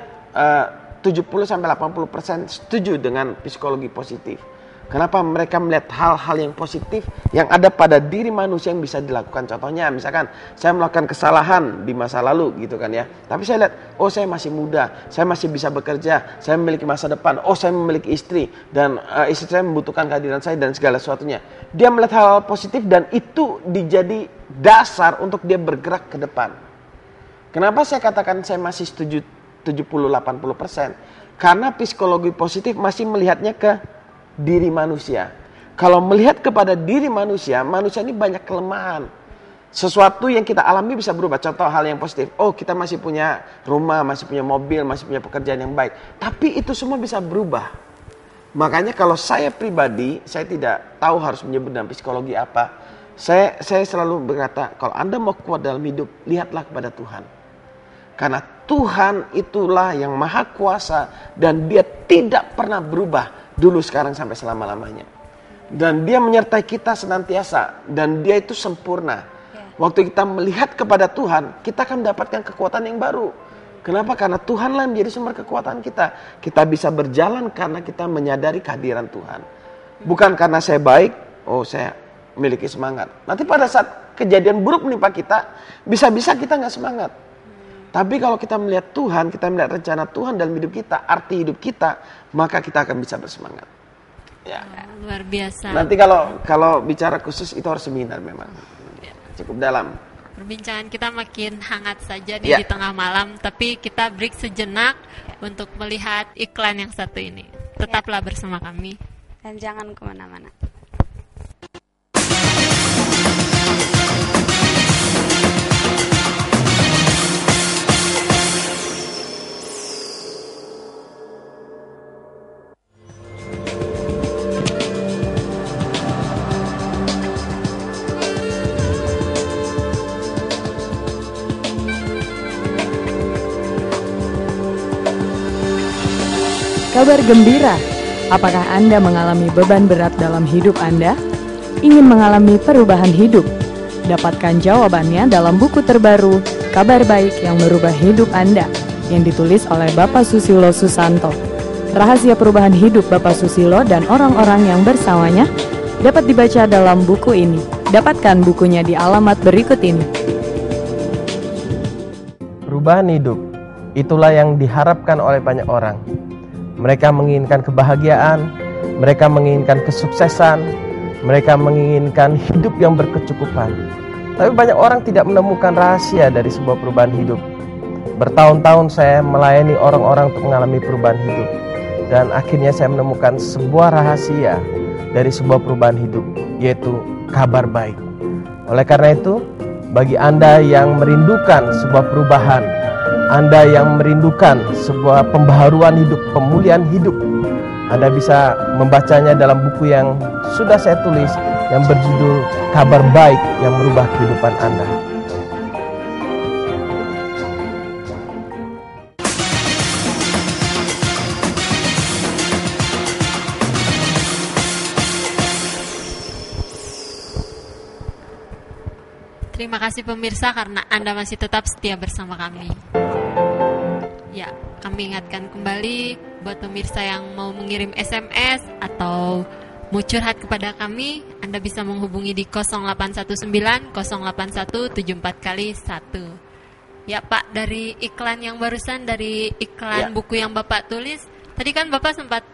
70-80% setuju dengan psikologi positif. Kenapa? Mereka melihat hal-hal yang positif yang ada pada diri manusia yang bisa dilakukan. Contohnya misalkan saya melakukan kesalahan di masa lalu gitu kan ya. Tapi saya lihat, oh saya masih muda, saya masih bisa bekerja, saya memiliki masa depan, oh saya memiliki istri, dan istri saya membutuhkan kehadiran saya dan segala sesuatunya. Dia melihat hal positif dan itu dijadi dasar untuk dia bergerak ke depan. Kenapa saya katakan saya masih setuju 70-80%? Karena psikologi positif masih melihatnya ke diri manusia. Kalau melihat kepada diri manusia, manusia ini banyak kelemahan. Sesuatu yang kita alami bisa berubah. Contoh hal yang positif. Oh, kita masih punya rumah, masih punya mobil, masih punya pekerjaan yang baik. Tapi itu semua bisa berubah. Makanya kalau saya pribadi, saya tidak tahu harus menyebut dalam psikologi apa. Saya selalu berkata, kalau Anda mau kuat dalam hidup, lihatlah kepada Tuhan. Karena Tuhan itulah yang maha kuasa dan dia tidak pernah berubah. Dulu, sekarang, sampai selama-lamanya. Dan dia menyertai kita senantiasa. Dan dia itu sempurna. Waktu kita melihat kepada Tuhan, kita akan mendapatkan kekuatan yang baru. Kenapa? Karena Tuhanlah yang menjadi sumber kekuatan kita. Kita bisa berjalan karena kita menyadari kehadiran Tuhan. Bukan karena saya baik, oh saya memiliki semangat. Nanti pada saat kejadian buruk menimpa kita, bisa-bisa kita nggak semangat. Tapi kalau kita melihat Tuhan, kita melihat rencana Tuhan dalam hidup kita, arti hidup kita, maka kita akan bisa bersemangat. Ya. Luar biasa. Nanti kalau bicara khusus itu harus seminar memang. Cukup dalam. Perbincangan kita makin hangat saja nih di tengah malam, tapi kita break sejenak untuk melihat iklan yang satu ini. Tetaplah bersama kami. Dan jangan kemana-mana. Kabar gembira, apakah Anda mengalami beban berat dalam hidup Anda? Ingin mengalami perubahan hidup? Dapatkan jawabannya dalam buku terbaru, Kabar Baik yang Merubah Hidup Anda, yang ditulis oleh Bapak Susilo Susanto. Rahasia perubahan hidup Bapak Susilo dan orang-orang yang bersamanya dapat dibaca dalam buku ini. Dapatkan bukunya di alamat berikut ini. Perubahan hidup, itulah yang diharapkan oleh banyak orang. Mereka menginginkan kebahagiaan, mereka menginginkan kesuksesan, mereka menginginkan hidup yang berkecukupan. Tapi banyak orang tidak menemukan rahasia dari sebuah perubahan hidup. Bertahun-tahun saya melayani orang-orang untuk mengalami perubahan hidup. Dan akhirnya saya menemukan sebuah rahasia dari sebuah perubahan hidup, yaitu kabar baik. Oleh karena itu, bagi Anda yang merindukan sebuah perubahan, Anda yang merindukan sebuah pembaharuan hidup, pemulihan hidup, Anda bisa membacanya dalam buku yang sudah saya tulis yang berjudul Kabar Baik yang Merubah Kehidupan Anda. Terima kasih pemirsa karena Anda masih tetap setia bersama kami. Ya, kami ingatkan kembali buat pemirsa yang mau mengirim SMS atau mau curhat kepada kami, Anda bisa menghubungi di 0819 081 74 kali 1. Ya Pak, dari iklan yang barusan, dari iklan buku yang Bapak tulis, tadi kan Bapak sempat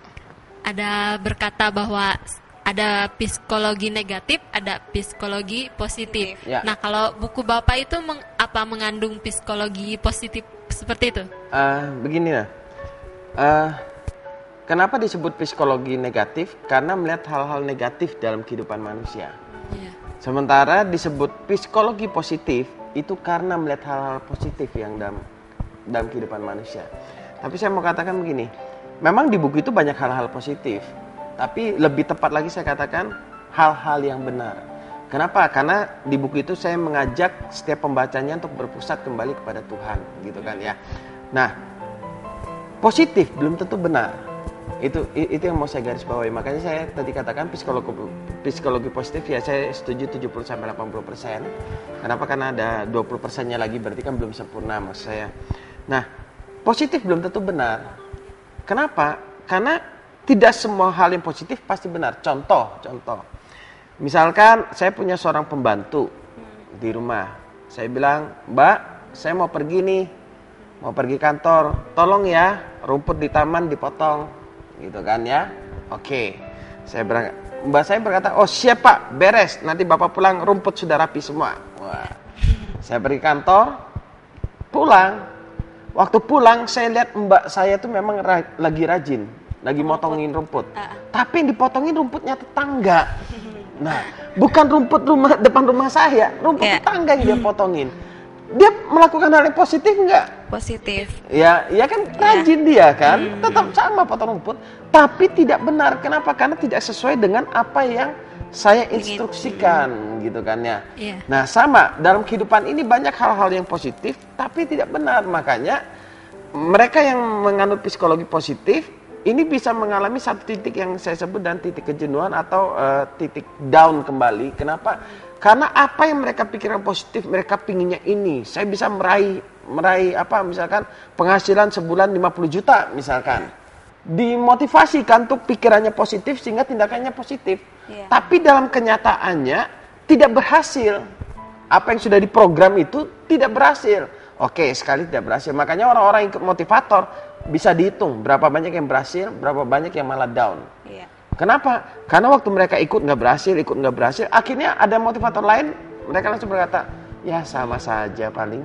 ada berkata bahwa ada psikologi negatif, ada psikologi positif. Ya. Nah, kalau buku Bapak itu mengandung psikologi positif seperti itu? Begini lah. Kenapa disebut psikologi negatif? Karena melihat hal-hal negatif dalam kehidupan manusia. Ya. Sementara disebut psikologi positif itu karena melihat hal-hal positif yang dalam kehidupan manusia. Tapi saya mau katakan begini, memang di buku itu banyak hal-hal positif. Tapi lebih tepat lagi saya katakan hal-hal yang benar. Kenapa? Karena di buku itu saya mengajak setiap pembacanya untuk berpusat kembali kepada Tuhan, gitu kan ya. Nah, positif belum tentu benar. Itu yang mau saya garis bawahi. Makanya saya tadi katakan psikologi positif ya saya setuju 70-80%. Kenapa? Karena ada 20%-nya lagi, berarti kan belum sempurna maksud saya. Nah, positif belum tentu benar. Kenapa? Karena tidak semua hal yang positif pasti benar. Contoh. Misalkan saya punya seorang pembantu di rumah. Saya bilang, Mbak, saya mau pergi nih. Mau pergi kantor. Tolong ya, rumput di taman dipotong. Gitu kan ya. Oke. Mbak saya berkata, oh siap Pak, beres. Nanti Bapak pulang, rumput sudah rapi semua. Wah. Saya pergi kantor. Pulang. Waktu pulang, saya lihat Mbak saya tuh memang lagi rajin. Lagi motongin rumput. Tapi yang dipotongin rumputnya tetangga. Nah, bukan rumput depan rumah saya, rumput tetangga yang dia potongin. Dia melakukan hal yang positif enggak? Positif. Ya kan rajin dia kan, tetap sama potong rumput, tapi tidak benar. Kenapa? Karena tidak sesuai dengan apa yang saya instruksikan, gitu kan ya. Nah, sama dalam kehidupan ini banyak hal-hal yang positif, tapi tidak benar. Makanya mereka yang menganut psikologi positif ini bisa mengalami satu titik yang saya sebut dan titik kejenuhan atau titik down kembali. Kenapa? Karena apa yang mereka pikirkan positif, mereka pinginnya ini. Saya bisa meraih apa misalkan penghasilan sebulan 50 juta misalkan. Dimotivasikan untuk pikirannya positif sehingga tindakannya positif. Tapi dalam kenyataannya tidak berhasil. Apa yang sudah diprogram itu tidak berhasil. Oke, sekali tidak berhasil. Makanya orang-orang yang ikut motivator bisa dihitung berapa banyak yang berhasil, berapa banyak yang malah down. Iya. Kenapa? Karena waktu mereka ikut nggak berhasil, akhirnya ada motivator lain, mereka langsung berkata, ya sama saja paling,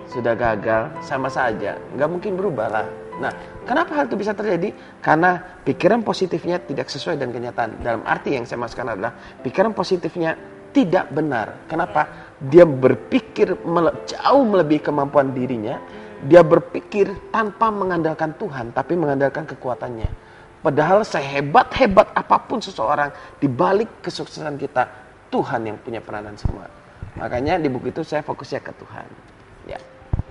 sudah gagal, sama saja, nggak mungkin berubah lah. Nah, kenapa hal itu bisa terjadi? Karena pikiran positifnya tidak sesuai dengan kenyataan. Dalam arti yang saya maksudkan adalah pikiran positifnya tidak benar. Kenapa? Dia berpikir jauh melebihi kemampuan dirinya. Dia berpikir tanpa mengandalkan Tuhan, tapi mengandalkan kekuatannya. Padahal sehebat-hebat apapun seseorang, di balik kesuksesan kita, Tuhan yang punya peranan semua. Makanya di buku itu saya fokusnya ke Tuhan. Ya.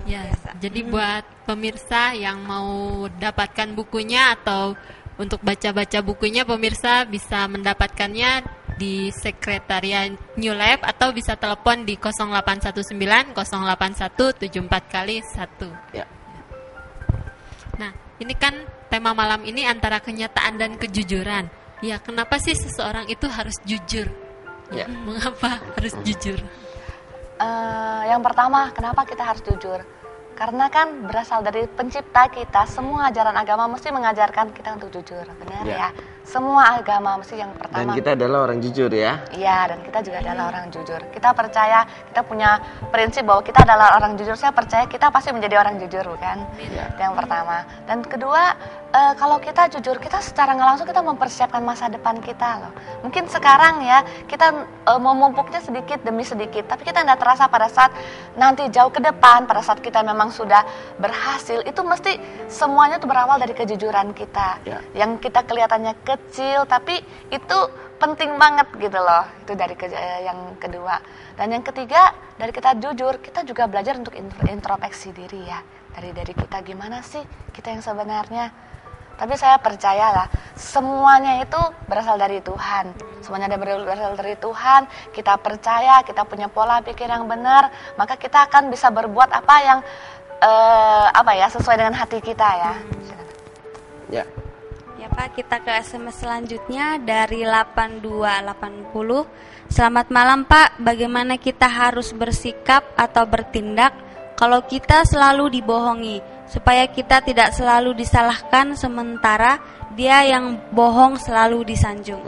Ya, jadi buat pemirsa yang mau dapatkan bukunya atau untuk baca-baca bukunya, pemirsa bisa mendapatkannya di sekretariat New Life atau bisa telepon di 0819 081 74 kali 1. Ya. Nah, ini kan tema malam ini antara kenyataan dan kejujuran. Ya, kenapa sih seseorang itu harus jujur? Ya. Mengapa harus jujur? Yang pertama, kenapa kita harus jujur? Karena kan berasal dari pencipta kita, semua ajaran agama mesti mengajarkan kita untuk jujur, benar ya? Semua agama mesti yang pertama. Dan kita adalah orang jujur ya? Iya, dan kita juga adalah orang jujur. Kita percaya, kita punya prinsip bahwa kita adalah orang jujur. Saya percaya kita pasti menjadi orang jujur, bukan? Itu yang pertama. Dan kedua, kalau kita jujur, kita secara nggak langsung kita mempersiapkan masa depan kita loh. Mungkin sekarang ya, kita memupuknya sedikit demi sedikit, tapi kita nggak terasa pada saat nanti jauh ke depan, pada saat kita memang sudah berhasil, itu mesti semuanya tuh berawal dari kejujuran kita. Yang kita kelihatannya kecil, tapi itu penting banget gitu loh. Itu dari yang kedua. Dan yang ketiga, dari kita jujur, kita juga belajar untuk introspeksi diri ya. Dari kita gimana sih kita yang sebenarnya. Tapi saya percayalah, semuanya itu berasal dari Tuhan. Semuanya berasal dari Tuhan. Kita percaya, kita punya pola pikir yang benar, maka kita akan bisa berbuat apa yang sesuai dengan hati kita ya. Ya. Ya Pak, kita ke SMS selanjutnya dari 8280. Selamat malam Pak, bagaimana kita harus bersikap atau bertindak kalau kita selalu dibohongi, supaya kita tidak selalu disalahkan sementara dia yang bohong selalu disanjung.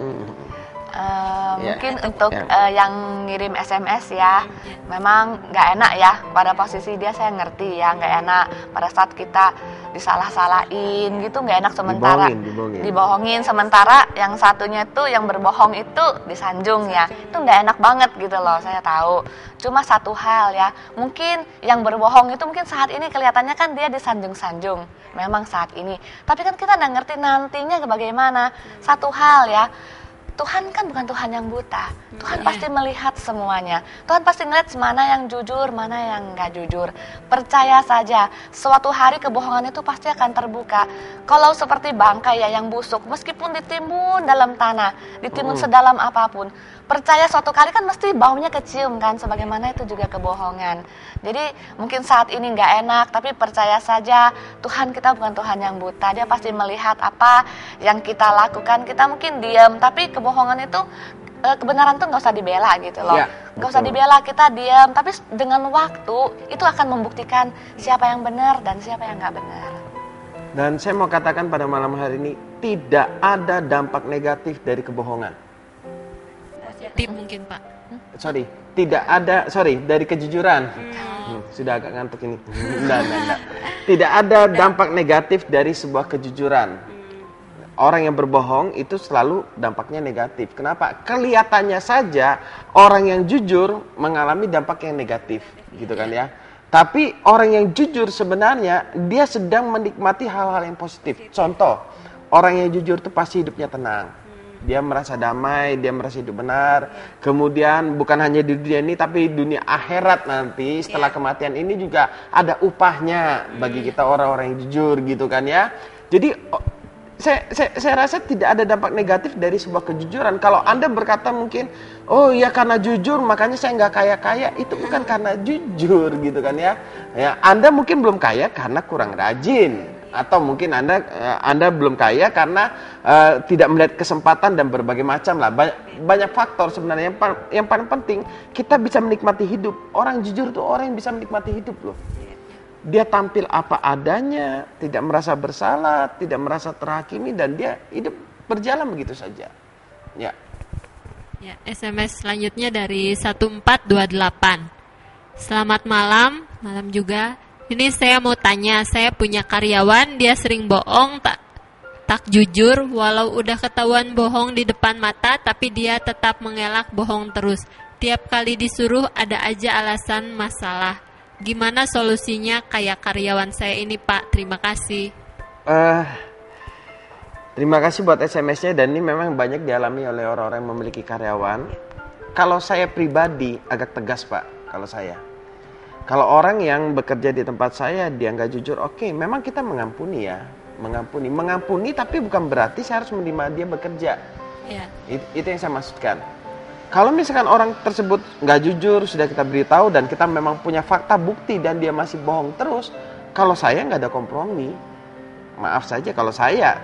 Mungkin untuk yang ngirim SMS ya, memang nggak enak ya, pada posisi dia saya ngerti ya, nggak enak pada saat kita disalah-salahin gitu, nggak enak sementara dibohongin, sementara yang satunya tuh yang berbohong itu disanjung ya, itu nggak enak banget gitu loh, saya tahu. Cuma satu hal ya, mungkin yang berbohong itu mungkin saat ini kelihatannya kan dia disanjung-sanjung, memang saat ini, tapi kan kita nggak ngerti nantinya bagaimana. Satu hal ya, Tuhan kan bukan Tuhan yang buta. Tuhan pasti melihat semuanya. Tuhan pasti ngeliat mana yang jujur, mana yang nggak jujur. Percaya saja, suatu hari kebohongan itu pasti akan terbuka. Kalau seperti bangkai ya yang busuk, meskipun ditimbun dalam tanah, ditimbun sedalam apapun, percaya suatu kali kan mesti baunya kecium kan, sebagaimana itu juga kebohongan. Jadi mungkin saat ini nggak enak, tapi percaya saja Tuhan kita bukan Tuhan yang buta. Dia pasti melihat apa yang kita lakukan. Kita mungkin diam, tapi kebohongan itu, kebenaran tuh nggak usah dibela gitu loh. Nggak usah dibela, kita diam. Tapi dengan waktu itu akan membuktikan siapa yang benar dan siapa yang nggak benar. Dan saya mau katakan pada malam hari ini, tidak ada dampak negatif dari kebohongan. Tip mungkin Pak. Dari kejujuran. Sudah agak ngantuk ini. Enggak. Tidak ada dampak negatif dari sebuah kejujuran. Orang yang berbohong itu selalu dampaknya negatif. Kenapa? Kelihatannya saja orang yang jujur mengalami dampak yang negatif, gitu kan ya. Tapi orang yang jujur sebenarnya dia sedang menikmati hal-hal yang positif. Contoh, orang yang jujur itu pasti hidupnya tenang. Dia merasa damai, dia merasa hidup benar. Kemudian bukan hanya di dunia ini, tapi dunia akhirat nanti setelah kematian ini juga ada upahnya bagi kita orang-orang yang jujur, gitu kan ya. Jadi saya rasa tidak ada dampak negatif dari sebuah kejujuran. Kalau Anda berkata mungkin, oh ya karena jujur makanya saya nggak kaya-kaya, itu bukan karena jujur, gitu kan ya. Ya, Anda mungkin belum kaya karena kurang rajin. Atau mungkin Anda belum kaya karena tidak melihat kesempatan dan berbagai macam lah. Banyak faktor sebenarnya. Yang paling penting kita bisa menikmati hidup. Orang jujur tuh orang yang bisa menikmati hidup loh. Dia tampil apa adanya, tidak merasa bersalah, tidak merasa terhakimi, dan dia hidup berjalan begitu saja. Ya. Ya, SMS selanjutnya dari 1428. Selamat malam juga. Ini saya mau tanya, saya punya karyawan, dia sering bohong, tak jujur, walau udah ketahuan bohong di depan mata, tapi dia tetap mengelak bohong terus. Tiap kali disuruh ada aja alasan masalah. Gimana solusinya kayak karyawan saya ini, Pak? Terima kasih. Terima kasih buat SMS-nya, dan ini memang banyak dialami oleh orang-orang yang memiliki karyawan. Kalau saya pribadi agak tegas, Pak, kalau saya. Kalau orang yang bekerja di tempat saya dia nggak jujur, oke, memang kita mengampuni ya. Mengampuni tapi bukan berarti saya harus menerima dia bekerja. Yeah. Itu yang saya maksudkan. Kalau misalkan orang tersebut nggak jujur, sudah kita beritahu dan kita memang punya fakta bukti dan dia masih bohong terus, kalau saya nggak ada kompromi. Maaf saja kalau saya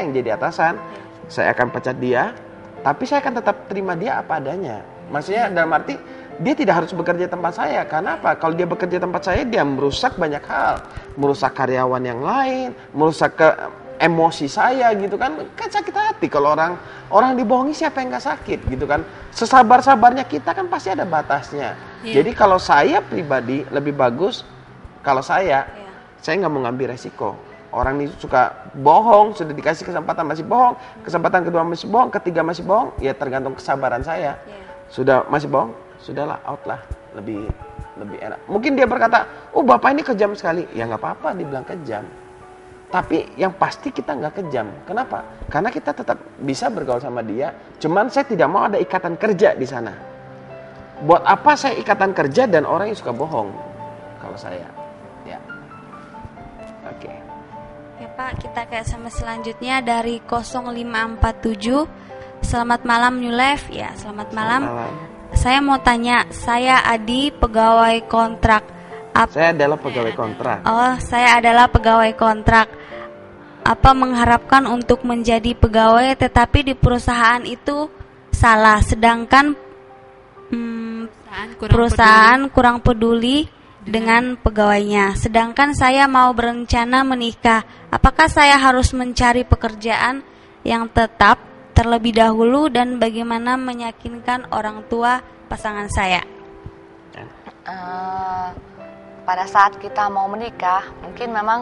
yang jadi atasan, saya akan pecat dia, tapi saya akan tetap terima dia apa adanya. Maksudnya dalam arti dia tidak harus bekerja di tempat saya. Karena apa? Kalau dia bekerja di tempat saya, dia merusak banyak hal, merusak karyawan yang lain, merusak emosi saya gitu kan sakit hati kalau orang dibohongi. Siapa yang nggak sakit gitu kan? Sesabar-sabarnya kita kan pasti ada batasnya. Jadi kalau saya pribadi lebih bagus kalau saya nggak mau ngambil resiko. Orang ini suka bohong, sudah dikasih kesempatan masih bohong, kesempatan kedua masih bohong, ketiga masih bohong, ya tergantung kesabaran saya. Sudah masih bohong, sudahlah, out lah, lebih enak. Mungkin dia berkata, oh bapak ini kejam sekali, ya nggak apa-apa dibilang kejam. Tapi yang pasti kita nggak kejam. Kenapa? Karena kita tetap bisa bergaul sama dia. Cuman saya tidak mau ada ikatan kerja di sana. Buat apa saya ikatan kerja dan orang yang suka bohong? Kalau saya, ya. Oke. Ya Pak, kita ke SMS selanjutnya dari 0547. Selamat malam New Life. Ya, selamat malam. Saya mau tanya, saya Adi, pegawai kontrak. Saya adalah pegawai kontrak. Oh, saya adalah pegawai kontrak. Apa mengharapkan untuk menjadi pegawai tetapi di perusahaan itu salah, sedangkan perusahaan kurang peduli dengan pegawainya. Sedangkan saya mau berencana menikah. Apakah saya harus mencari pekerjaan yang tetap terlebih dahulu dan bagaimana meyakinkan orang tua pasangan saya? Pada saat kita mau menikah, mungkin memang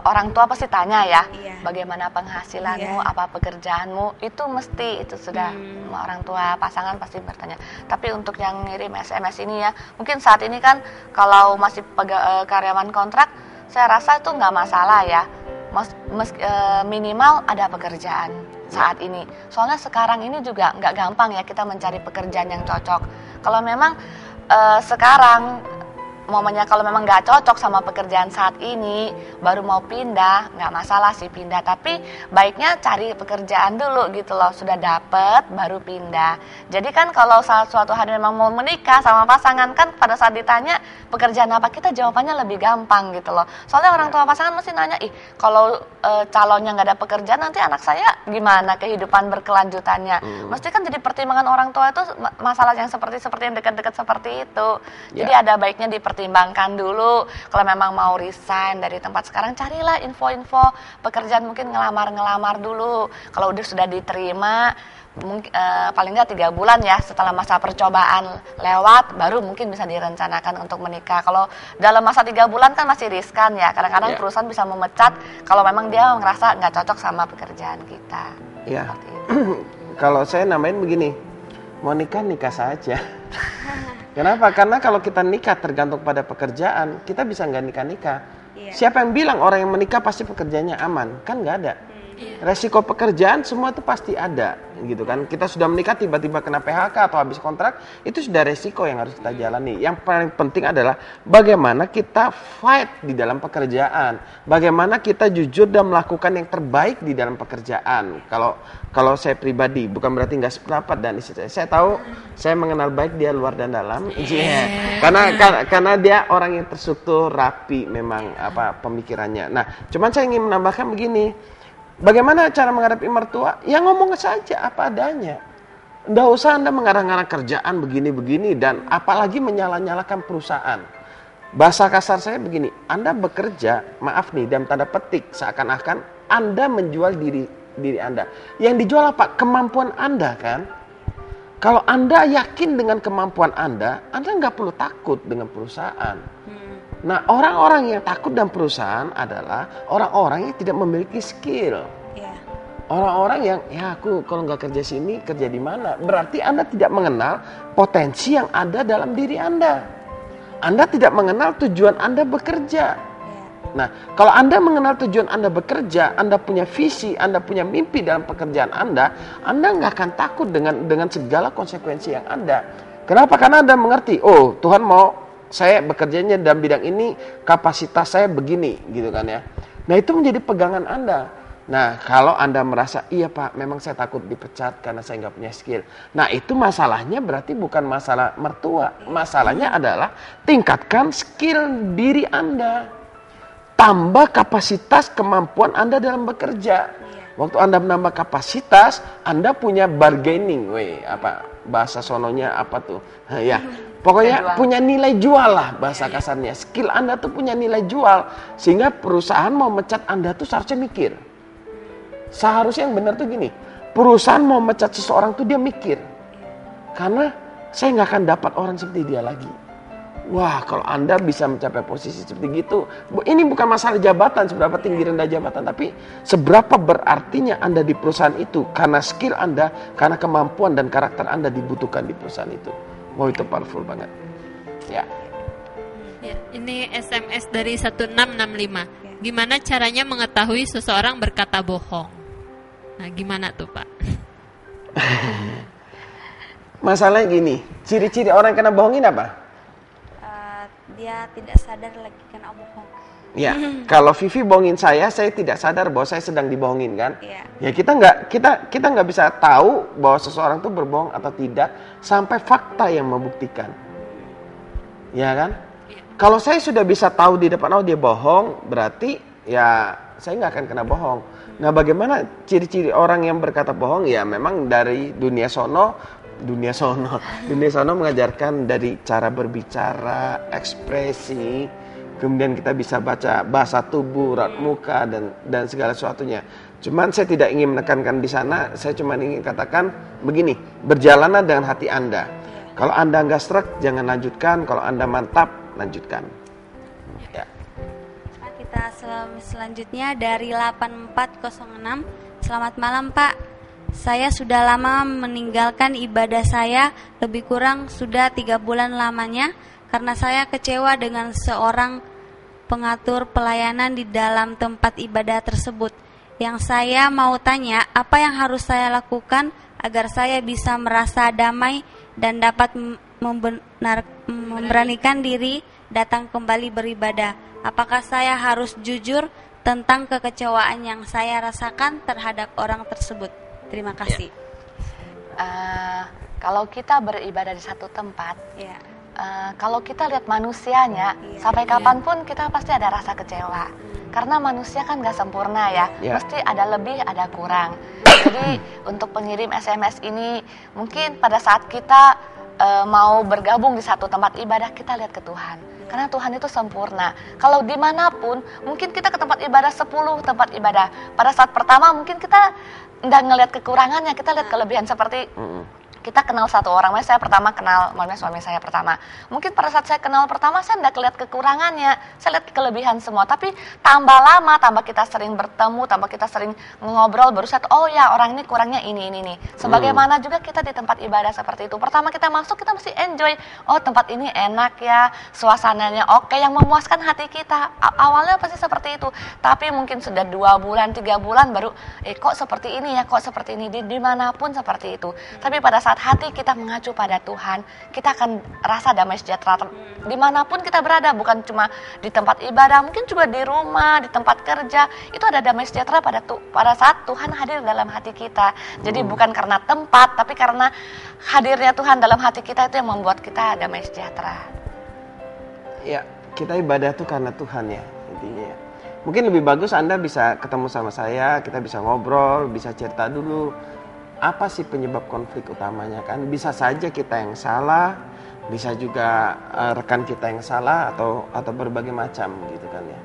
orang tua pasti tanya ya, bagaimana penghasilanmu, apa pekerjaanmu, itu mesti, itu sudah orang tua pasangan pasti bertanya. Tapi untuk yang ngirim SMS ini ya, mungkin saat ini kan kalau masih karyawan kontrak, saya rasa itu nggak masalah ya, minimal ada pekerjaan saat ini. Soalnya sekarang ini juga nggak gampang ya kita mencari pekerjaan yang cocok. Kalau memang sekarang momennya kalau memang nggak cocok sama pekerjaan saat ini, baru mau pindah, nggak masalah sih pindah. Tapi baiknya cari pekerjaan dulu gitu loh, sudah dapet baru pindah. Jadi kan kalau suatu hari memang mau menikah sama pasangan kan, pada saat ditanya pekerjaan apa, kita jawabannya lebih gampang gitu loh. Soalnya orang tua pasangan mesti nanya, kalau calonnya nggak ada pekerjaan, nanti anak saya gimana kehidupan berkelanjutannya. Mesti kan jadi pertimbangan orang tua itu masalah yang seperti yang dekat-dekat seperti itu. Jadi ada baiknya dipertimbangkan dulu. Kalau memang mau resign dari tempat sekarang, carilah info-info pekerjaan, mungkin ngelamar dulu. Kalau sudah diterima, mungkin paling nggak 3 bulan ya setelah masa percobaan lewat, baru mungkin bisa direncanakan untuk menikah. Kalau dalam masa 3 bulan kan masih riskan ya, kadang-kadang perusahaan bisa memecat kalau memang dia ngerasa nggak cocok sama pekerjaan kita. Iya. Kalau saya namain begini, mau nikah saja. Kenapa? Karena kalau kita nikah tergantung pada pekerjaan, kita bisa nggak nikah. Siapa yang bilang orang yang menikah pasti pekerjaannya aman? Kan nggak ada. Resiko pekerjaan semua itu pasti ada, gitu kan. Kita sudah menikah tiba-tiba kena PHK atau habis kontrak, itu sudah resiko yang harus kita jalani. Yang paling penting adalah bagaimana kita fight di dalam pekerjaan, bagaimana kita jujur dan melakukan yang terbaik di dalam pekerjaan. Kalau saya pribadi, bukan berarti nggak sependapat dan saya tahu, saya mengenal baik dia luar dan dalam, karena dia orang yang terstruktur, rapi, memang pemikirannya. Nah, cuman saya ingin menambahkan begini. Bagaimana cara menghadapi mertua? Ya ngomong saja apa adanya. Nggak usah Anda mengarang-arang kerjaan begini-begini dan apalagi menyala-nyalakan perusahaan. Bahasa kasar saya begini, Anda bekerja, maaf nih, dalam tanda petik, seakan-akan Anda menjual diri Anda. Yang dijual apa? Kemampuan Anda kan? Kalau Anda yakin dengan kemampuan Anda nggak perlu takut dengan perusahaan. Nah, orang-orang yang takut dengan perusahaan adalah orang-orang yang tidak memiliki skill. Orang-orang yang, aku kalau nggak kerja sini, kerja di mana? Berarti Anda tidak mengenal potensi yang ada dalam diri Anda. Anda tidak mengenal tujuan Anda bekerja. Nah, kalau Anda mengenal tujuan Anda bekerja, Anda punya visi, Anda punya mimpi dalam pekerjaan Anda nggak akan takut dengan segala konsekuensi yang ada. Kenapa? Karena Anda mengerti, oh Tuhan mau saya bekerjanya dalam bidang ini, kapasitas saya begini, gitu kan ya. Nah, itu menjadi pegangan Anda. Nah, kalau Anda merasa, iya Pak, memang saya takut dipecat karena saya nggak punya skill. Nah, itu masalahnya berarti bukan masalah mertua. Masalahnya adalah tingkatkan skill diri Anda. Tambah kapasitas kemampuan Anda dalam bekerja. Waktu Anda menambah kapasitas, Anda punya bargaining, bahasa sononya apa tuh? Pokoknya punya nilai jual lah bahasa kasarnya. Skill Anda tuh punya nilai jual. Sehingga perusahaan mau mecat Anda tuh seharusnya mikir. Seharusnya yang benar tuh gini. Perusahaan mau mecat seseorang tuh dia mikir. Karena saya nggak akan dapat orang seperti dia lagi. Wah, kalau Anda bisa mencapai posisi seperti gitu. Ini bukan masalah jabatan, seberapa tinggi rendah jabatan. Tapi seberapa berartinya Anda di perusahaan itu. Karena skill Anda, karena kemampuan dan karakter Anda dibutuhkan di perusahaan itu. Wow, itu powerful banget. Ya, ini SMS dari 1665. Gimana caranya mengetahui seseorang berkata bohong? Nah, gimana tuh Pak? Masalahnya gini, ciri-ciri orang kena bohongin apa? Dia tidak sadar lagi kena bohong. Ya, kalau Vivi bohongin saya tidak sadar bahwa saya sedang dibohongin kan? Ya kita nggak bisa tahu bahwa seseorang itu berbohong atau tidak sampai fakta yang membuktikan. Ya kan? Kalau saya sudah bisa tahu di depan dia bohong, berarti ya saya nggak akan kena bohong. Nah, bagaimana ciri-ciri orang yang berkata bohong? Ya memang dari dunia sono mengajarkan dari cara berbicara, ekspresi, kemudian kita bisa baca bahasa tubuh, raut muka dan segala sesuatunya. Cuman saya tidak ingin menekankan di sana, saya cuma ingin katakan begini, berjalanlah dengan hati Anda. Kalau Anda nggak struck, jangan lanjutkan. Kalau Anda mantap, lanjutkan. Ya. Kita selanjutnya dari 8406. Selamat malam Pak. Saya sudah lama meninggalkan ibadah saya, lebih kurang sudah 3 bulan lamanya, karena saya kecewa dengan seorang pengatur pelayanan di dalam tempat ibadah tersebut. Yang saya mau tanya, apa yang harus saya lakukan agar saya bisa merasa damai dan dapat memberanikan diri datang kembali beribadah? Apakah saya harus jujur tentang kekecewaan yang saya rasakan terhadap orang tersebut? Terima kasih. Kalau kita beribadah di satu tempat, kalau kita lihat manusianya, sampai kapanpun kita pasti ada rasa kecewa. Karena manusia kan gak sempurna ya, pasti ada lebih, ada kurang. Jadi untuk pengirim SMS ini, mungkin pada saat kita mau bergabung di satu tempat ibadah, kita lihat ke Tuhan. Karena Tuhan itu sempurna. Kalau dimanapun, mungkin kita ke tempat ibadah 10 tempat ibadah. Pada saat pertama mungkin kita nggak ngelihat kekurangannya, kita lihat kelebihan seperti kita kenal satu orang, saya pertama kenal suami saya pertama. Mungkin pada saat saya kenal pertama, saya tidak lihat kekurangannya, saya lihat kelebihan semua. Tapi tambah lama, tambah kita sering bertemu, tambah kita sering ngobrol, baru saya oh ya orang ini kurangnya ini. Sebagaimana juga kita di tempat ibadah seperti itu. Pertama kita masuk, kita mesti enjoy. Oh tempat ini enak ya, suasananya oke, yang memuaskan hati kita. Awalnya pasti seperti itu. Tapi mungkin sudah 2 bulan, 3 bulan baru, kok seperti ini ya, kok seperti ini. Dimanapun seperti itu. Tapi pada saat hati kita mengacu pada Tuhan, kita akan rasa damai sejahtera dimanapun kita berada, bukan cuma di tempat ibadah, mungkin juga di rumah, di tempat kerja, itu ada damai sejahtera pada saat Tuhan hadir dalam hati kita. Jadi bukan karena tempat, tapi karena hadirnya Tuhan dalam hati kita itu yang membuat kita damai sejahtera. Ya, kita ibadah tuh karena Tuhan ya, intinya ya. Mungkin lebih bagus Anda bisa ketemu sama saya, kita bisa ngobrol, bisa cerita dulu. Apa sih penyebab konflik utamanya kan? Bisa saja kita yang salah, bisa juga rekan kita yang salah atau berbagai macam gitu kan ya.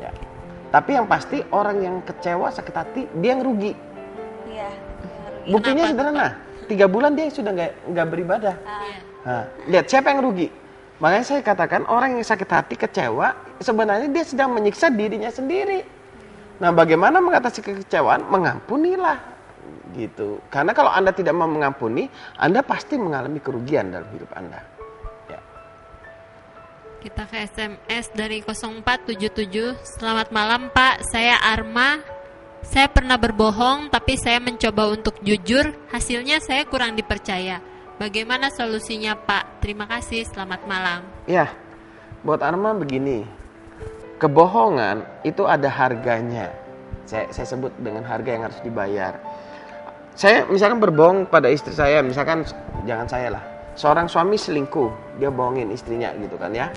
Ya. Tapi yang pasti orang yang kecewa, sakit hati, dia yang rugi. Iya. Buktinya sederhana. 3 bulan dia sudah nggak beribadah. Nah, lihat siapa yang rugi? Makanya saya katakan orang yang sakit hati, kecewa, sebenarnya dia sedang menyiksa dirinya sendiri. Nah, bagaimana mengatasi kekecewaan? Mengampunilah. Gitu. Karena kalau Anda tidak mau mengampuni, Anda pasti mengalami kerugian dalam hidup Anda. Ya. Kita ke SMS dari 0477. Selamat malam Pak, saya Arma. Saya pernah berbohong, tapi saya mencoba untuk jujur. Hasilnya saya kurang dipercaya. Bagaimana solusinya Pak? Terima kasih, selamat malam. Ya, buat Arma begini. Kebohongan itu ada harganya. Saya sebut dengan harga yang harus dibayar. Saya misalkan berbohong pada istri saya, misalkan jangan saya lah. Seorang suami selingkuh, dia bohongin istrinya gitu kan ya.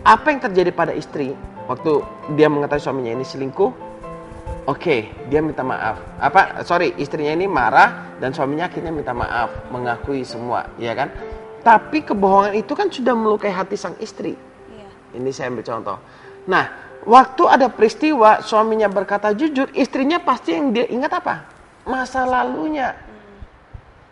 Apa yang terjadi pada istri waktu dia mengetahui suaminya ini selingkuh? Oke, dia minta maaf. Istrinya ini marah dan suaminya akhirnya minta maaf, mengakui semua, ya kan? Tapi kebohongan itu kan sudah melukai hati sang istri. Iya. Ini saya ambil contoh. Nah, waktu ada peristiwa suaminya berkata jujur, istrinya pasti yang dia ingat apa? Masa lalunya.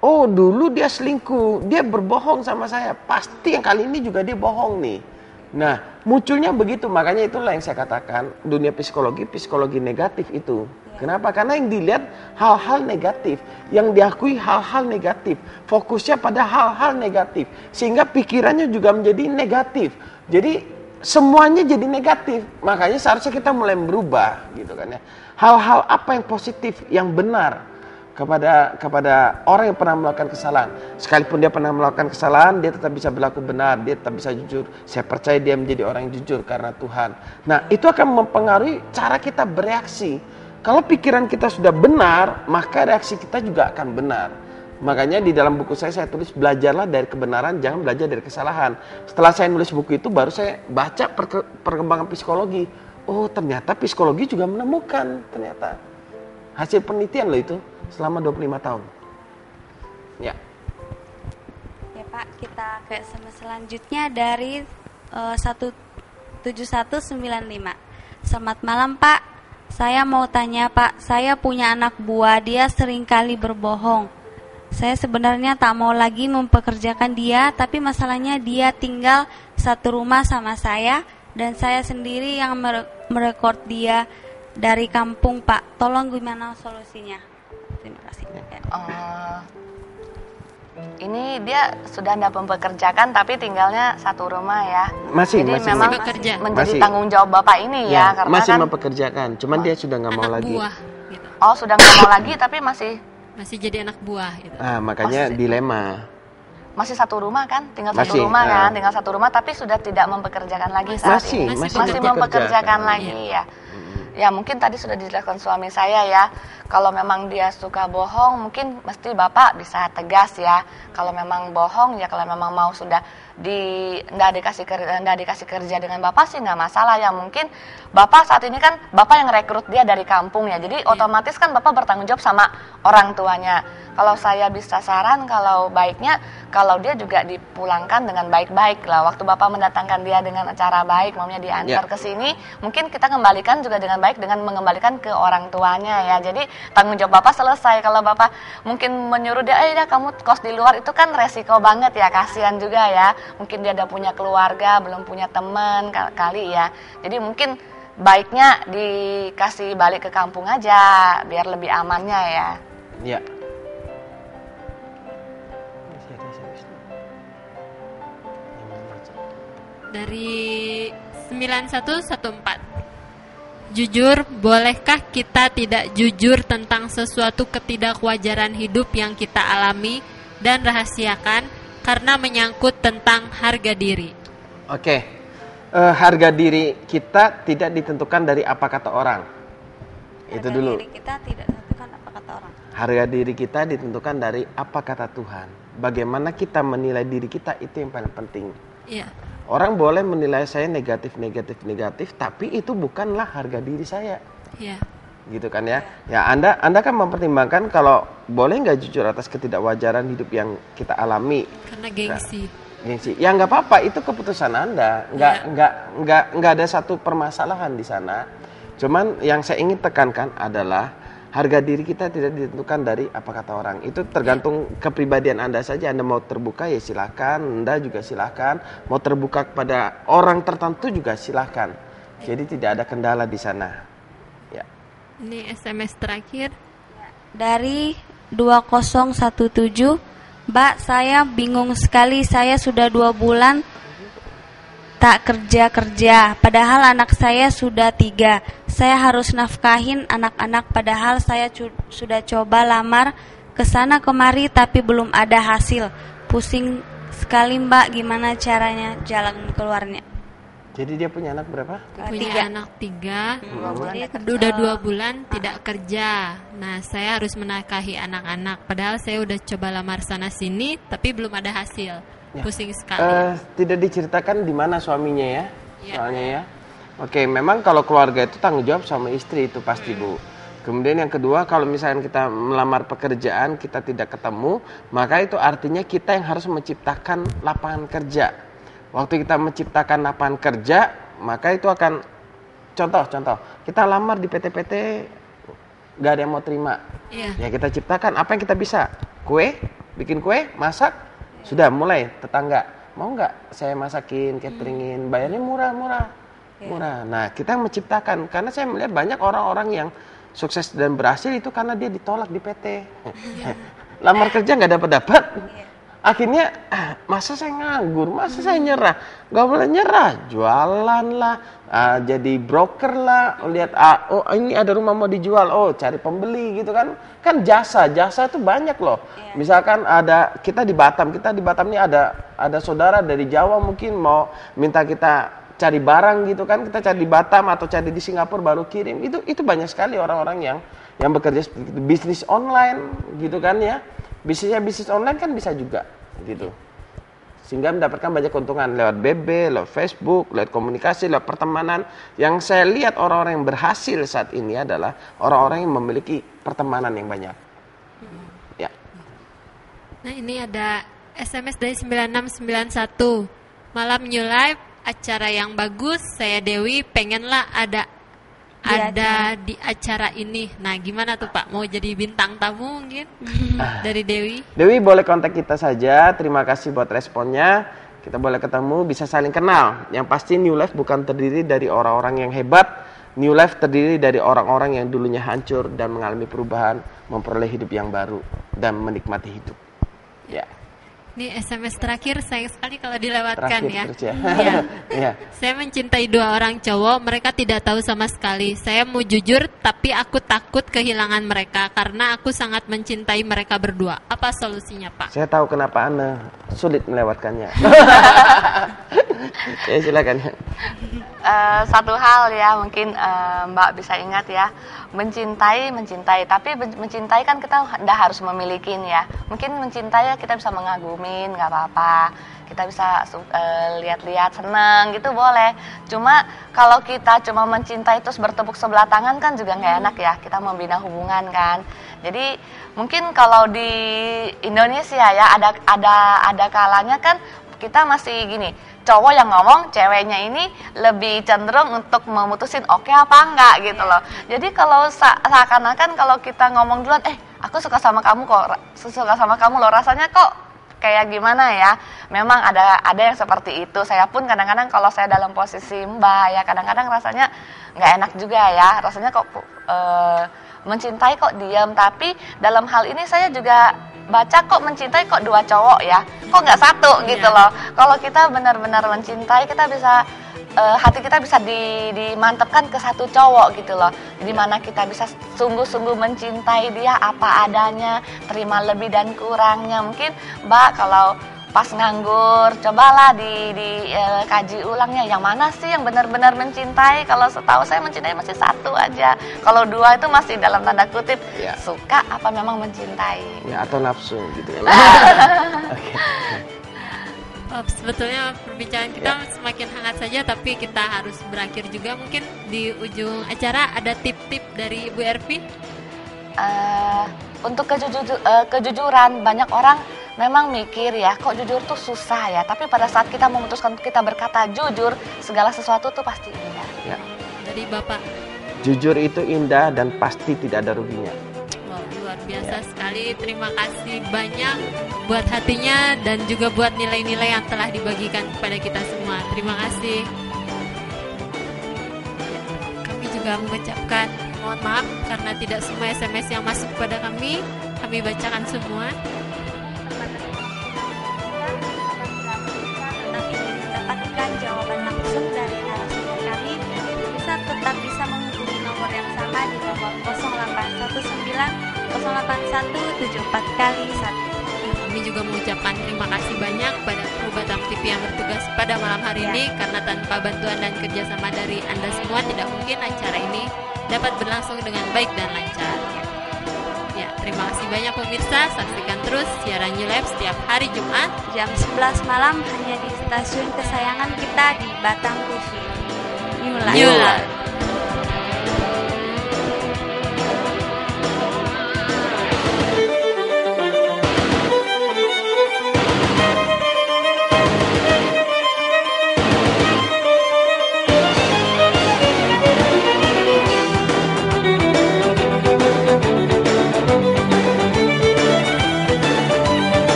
Oh, dulu dia selingkuh, dia berbohong sama saya. Pasti yang kali ini juga dia bohong nih. Nah, munculnya begitu. Makanya itulah yang saya katakan, dunia psikologi negatif itu. Kenapa? Karena yang dilihat hal-hal negatif, yang diakui hal-hal negatif, fokusnya pada hal-hal negatif, sehingga pikirannya juga menjadi negatif. Jadi semuanya jadi negatif. Makanya seharusnya kita mulai berubah, gitu kan ya. Hal-hal apa yang positif, yang benar kepada orang yang pernah melakukan kesalahan. Sekalipun dia pernah melakukan kesalahan, dia tetap bisa berlaku benar, dia tetap bisa jujur. Saya percaya dia menjadi orang yang jujur karena Tuhan. Nah, itu akan mempengaruhi cara kita bereaksi. Kalau pikiran kita sudah benar, maka reaksi kita juga akan benar. Makanya di dalam buku saya tulis, belajarlah dari kebenaran, jangan belajar dari kesalahan. Setelah saya nulis buku itu, baru saya baca perkembangan psikologi. Oh, ternyata psikologi juga menemukan ternyata. Hasil penelitian loh itu selama 25 tahun. Ya. Ya Pak, kita ke SMS selanjutnya dari 17195. Selamat malam Pak. Saya mau tanya Pak, saya punya anak buah, dia seringkali berbohong. Saya sebenarnya tak mau lagi mempekerjakan dia, tapi masalahnya dia tinggal satu rumah sama saya dan saya sendiri yang merekord dia dari kampung Pak. Tolong gimana solusinya? Terima kasih. Ini dia sudah tidak mempekerjakan tapi tinggalnya satu rumah ya. Jadi masih memang bekerja. Menjadi tanggung jawab Bapak ini ya, karena masih kan mempekerjakan, cuman dia sudah nggak mau lagi. Buah, gitu. Oh, sudah nggak mau lagi tapi masih jadi anak buah gitu. Makanya dilema. Masih satu rumah kan, tinggal satu rumah tapi sudah tidak mempekerjakan lagi saat ini. Masih mempekerjakan lagi ya. Ya mungkin tadi sudah dijelaskan suami saya ya. Kalau memang dia suka bohong, mungkin mesti Bapak bisa tegas ya. Kalau memang bohong ya, kalau memang mau sudah nggak dikasih kerja dengan Bapak sih nggak masalah ya. Mungkin Bapak saat ini kan Bapak yang rekrut dia dari kampung ya. Jadi otomatis kan Bapak bertanggung jawab sama orang tuanya. Kalau saya bisa saran, kalau baiknya kalau dia juga dipulangkan dengan baik-baik lah. Waktu Bapak mendatangkan dia dengan cara baik, maunya diantar ke sini, mungkin kita kembalikan juga dengan baik dengan mengembalikan ke orang tuanya ya. Jadi tanggung jawab Bapak selesai. Kalau Bapak mungkin menyuruh dia, dah kamu kos di luar, itu kan resiko banget ya, kasihan juga ya. Mungkin dia udah punya keluarga, belum punya teman kali ya. Jadi mungkin baiknya dikasih balik ke kampung aja, biar lebih amannya ya. Iya. Dari 9114. Jujur, bolehkah kita tidak jujur tentang sesuatu ketidakwajaran hidup yang kita alami dan rahasiakan karena menyangkut tentang harga diri? Oke. Harga diri kita tidak ditentukan dari apa kata orang. Itu dulu. Harga diri kita tidak ditentukan apa kata orang. Harga diri kita ditentukan dari apa kata Tuhan. Bagaimana kita menilai diri kita, itu yang paling penting. Iya. Orang boleh menilai saya negatif, tapi itu bukanlah harga diri saya. Iya. Gitu kan ya. Ya Anda kan mempertimbangkan kalau boleh nggak jujur atas ketidakwajaran hidup yang kita alami. Karena gengsi. Gengsi. Ya nggak apa-apa, itu keputusan Anda. Nggak ada satu permasalahan di sana. Cuman yang saya ingin tekankan adalah harga diri kita tidak ditentukan dari apa kata orang. Itu tergantung kepribadian Anda saja. Anda mau terbuka ya silahkan, Anda juga silahkan. Mau terbuka kepada orang tertentu juga silahkan. Jadi tidak ada kendala di sana. Ya. Ini SMS terakhir dari 2017. Mbak, saya bingung sekali. Saya sudah 2 bulan tak kerja-kerja, padahal anak saya sudah 3. Saya harus nafkahin anak-anak, padahal saya sudah coba lamar ke sana kemari tapi belum ada hasil. Pusing sekali Mbak, gimana caranya jalan keluarnya? Jadi dia punya anak berapa? Punya anak 3. Udah 2 bulan tidak kerja. Nah, saya harus menafkahi anak-anak, padahal saya udah coba lamar sana sini tapi belum ada hasil. Ya. Pusing sekali. Tidak diceritakan di mana suaminya ya, soalnya ya. Oke, memang kalau keluarga itu tanggung jawab sama istri itu pasti Bu. Kemudian yang kedua, kalau misalnya kita melamar pekerjaan kita tidak ketemu, maka itu artinya kita yang harus menciptakan lapangan kerja. Waktu kita menciptakan lapangan kerja, maka itu akan contoh kita lamar di PT-PT gak ada yang mau terima. Ya kita ciptakan apa yang kita bisa. Kue, bikin kue, masak. Sudah mulai tetangga, mau nggak saya masakin, cateringin, bayarnya murah. Nah kita menciptakan, karena saya melihat banyak orang-orang yang sukses dan berhasil itu karena dia ditolak di PT. Lamar kerja nggak dapat. Akhirnya masa saya nganggur, masa saya nyerah? Gak boleh nyerah, jualan lah, jadi broker lah. Lihat, oh ini ada rumah mau dijual, oh cari pembeli gitu kan. Kan jasa itu banyak loh. Misalkan kita di Batam ini ada saudara dari Jawa mungkin mau minta kita cari barang gitu kan, kita cari di Batam atau cari di Singapura baru kirim. Itu banyak sekali orang-orang yang bekerja seperti itu. Bisnis online gitu kan ya. Bisnis online kan bisa juga gitu. Sehingga mendapatkan banyak keuntungan lewat BB, lewat Facebook, lewat komunikasi, lewat pertemanan. Yang saya lihat orang-orang yang berhasil saat ini adalah orang-orang yang memiliki pertemanan yang banyak. Ya. Nah, ini ada SMS dari 9691. Malam New Life, acara yang bagus. Saya Dewi, pengenlah ada di acara ini. Nah, gimana tuh Pak? Mau jadi bintang tamu mungkin? Dari Dewi. Dewi boleh kontak kita saja. Terima kasih buat responnya. Kita boleh ketemu, bisa saling kenal. Yang pasti New Life bukan terdiri dari orang-orang yang hebat. New Life terdiri dari orang-orang yang dulunya hancur dan mengalami perubahan, memperoleh hidup yang baru dan menikmati hidup. Ya. Ini SMS terakhir, sayang sekali kalau dilewatkan terakhir, ya. Ya. Saya mencintai 2 orang cowok, mereka tidak tahu sama sekali. Saya mau jujur, tapi aku takut kehilangan mereka karena aku sangat mencintai mereka berdua. Apa solusinya, Pak? Saya tahu kenapa Anda sulit melewatkannya. Ya, silakan. Satu hal ya, mungkin Mbak bisa ingat ya, mencintai, tapi mencintai kan kita tidak harus memiliki ya. Mungkin mencintai kita bisa mengagumin, nggak apa-apa. Kita bisa lihat-lihat, seneng gitu boleh. Cuma kalau kita cuma mencintai terus bertepuk sebelah tangan kan juga nggak enak ya. Kita membina hubungan kan. Jadi mungkin kalau di Indonesia ya ada kalanya kan kita masih gini, cowok yang ngomong, ceweknya ini lebih cenderung untuk memutusin oke apa enggak gitu loh. Jadi kalau seakan-akan kalau kita ngomong duluan, aku suka sama kamu kok, suka sama kamu loh, rasanya kok kayak gimana ya. Memang ada yang seperti itu. Saya pun kadang-kadang kalau saya dalam posisi Mbak ya, kadang-kadang rasanya nggak enak juga ya. Rasanya kok mencintai kok diam. Tapi dalam hal ini saya juga baca kok mencintai kok dua cowok ya, kok nggak satu gitu loh. Kalau kita benar-benar mencintai, kita bisa hati kita bisa dimantapkan ke satu cowok gitu loh, dimana kita bisa sungguh-sungguh mencintai dia apa adanya, terima lebih dan kurangnya. Mungkin Mbak kalau pas nganggur, cobalah kaji ulangnya, yang mana sih yang benar-benar mencintai. Kalau setahu saya mencintai masih satu aja, kalau dua itu masih dalam tanda kutip suka apa memang mencintai ya, atau nafsu gitu ya. Sebetulnya perbincangan kita semakin hangat saja, tapi kita harus berakhir juga. Mungkin di ujung acara ada tip-tip dari Ibu Ervi? Untuk kejujuran, banyak orang memang mikir ya, kok jujur tuh susah ya. Tapi pada saat kita memutuskan kita berkata jujur, segala sesuatu tuh pasti indah. Ya. Dari Bapak? Jujur itu indah dan pasti tidak ada ruginya. Wow, luar biasa sekali. Terima kasih banyak buat hatinya dan juga buat nilai-nilai yang telah dibagikan kepada kita semua. Terima kasih. Kami juga mengucapkan mohon maaf karena tidak semua SMS yang masuk kepada kami bacakan semua. Mendapatkan jawaban langsung dari narasumber kami, tetap bisa menghubungi nomor yang sama di nomor 0819 08174 kali 1. Kami juga mengucapkan terima kasih banyak pada kru Batam TV yang bertugas pada malam hari ini, karena tanpa bantuan dan kerjasama dari Anda semua tidak mungkin acara ini dapat berlangsung dengan baik dan lancar. Ya, terima kasih banyak pemirsa. Saksikan terus siaran New Life setiap hari Jumat jam 11 malam hanya di stasiun kesayangan kita di Batam TV. New Life.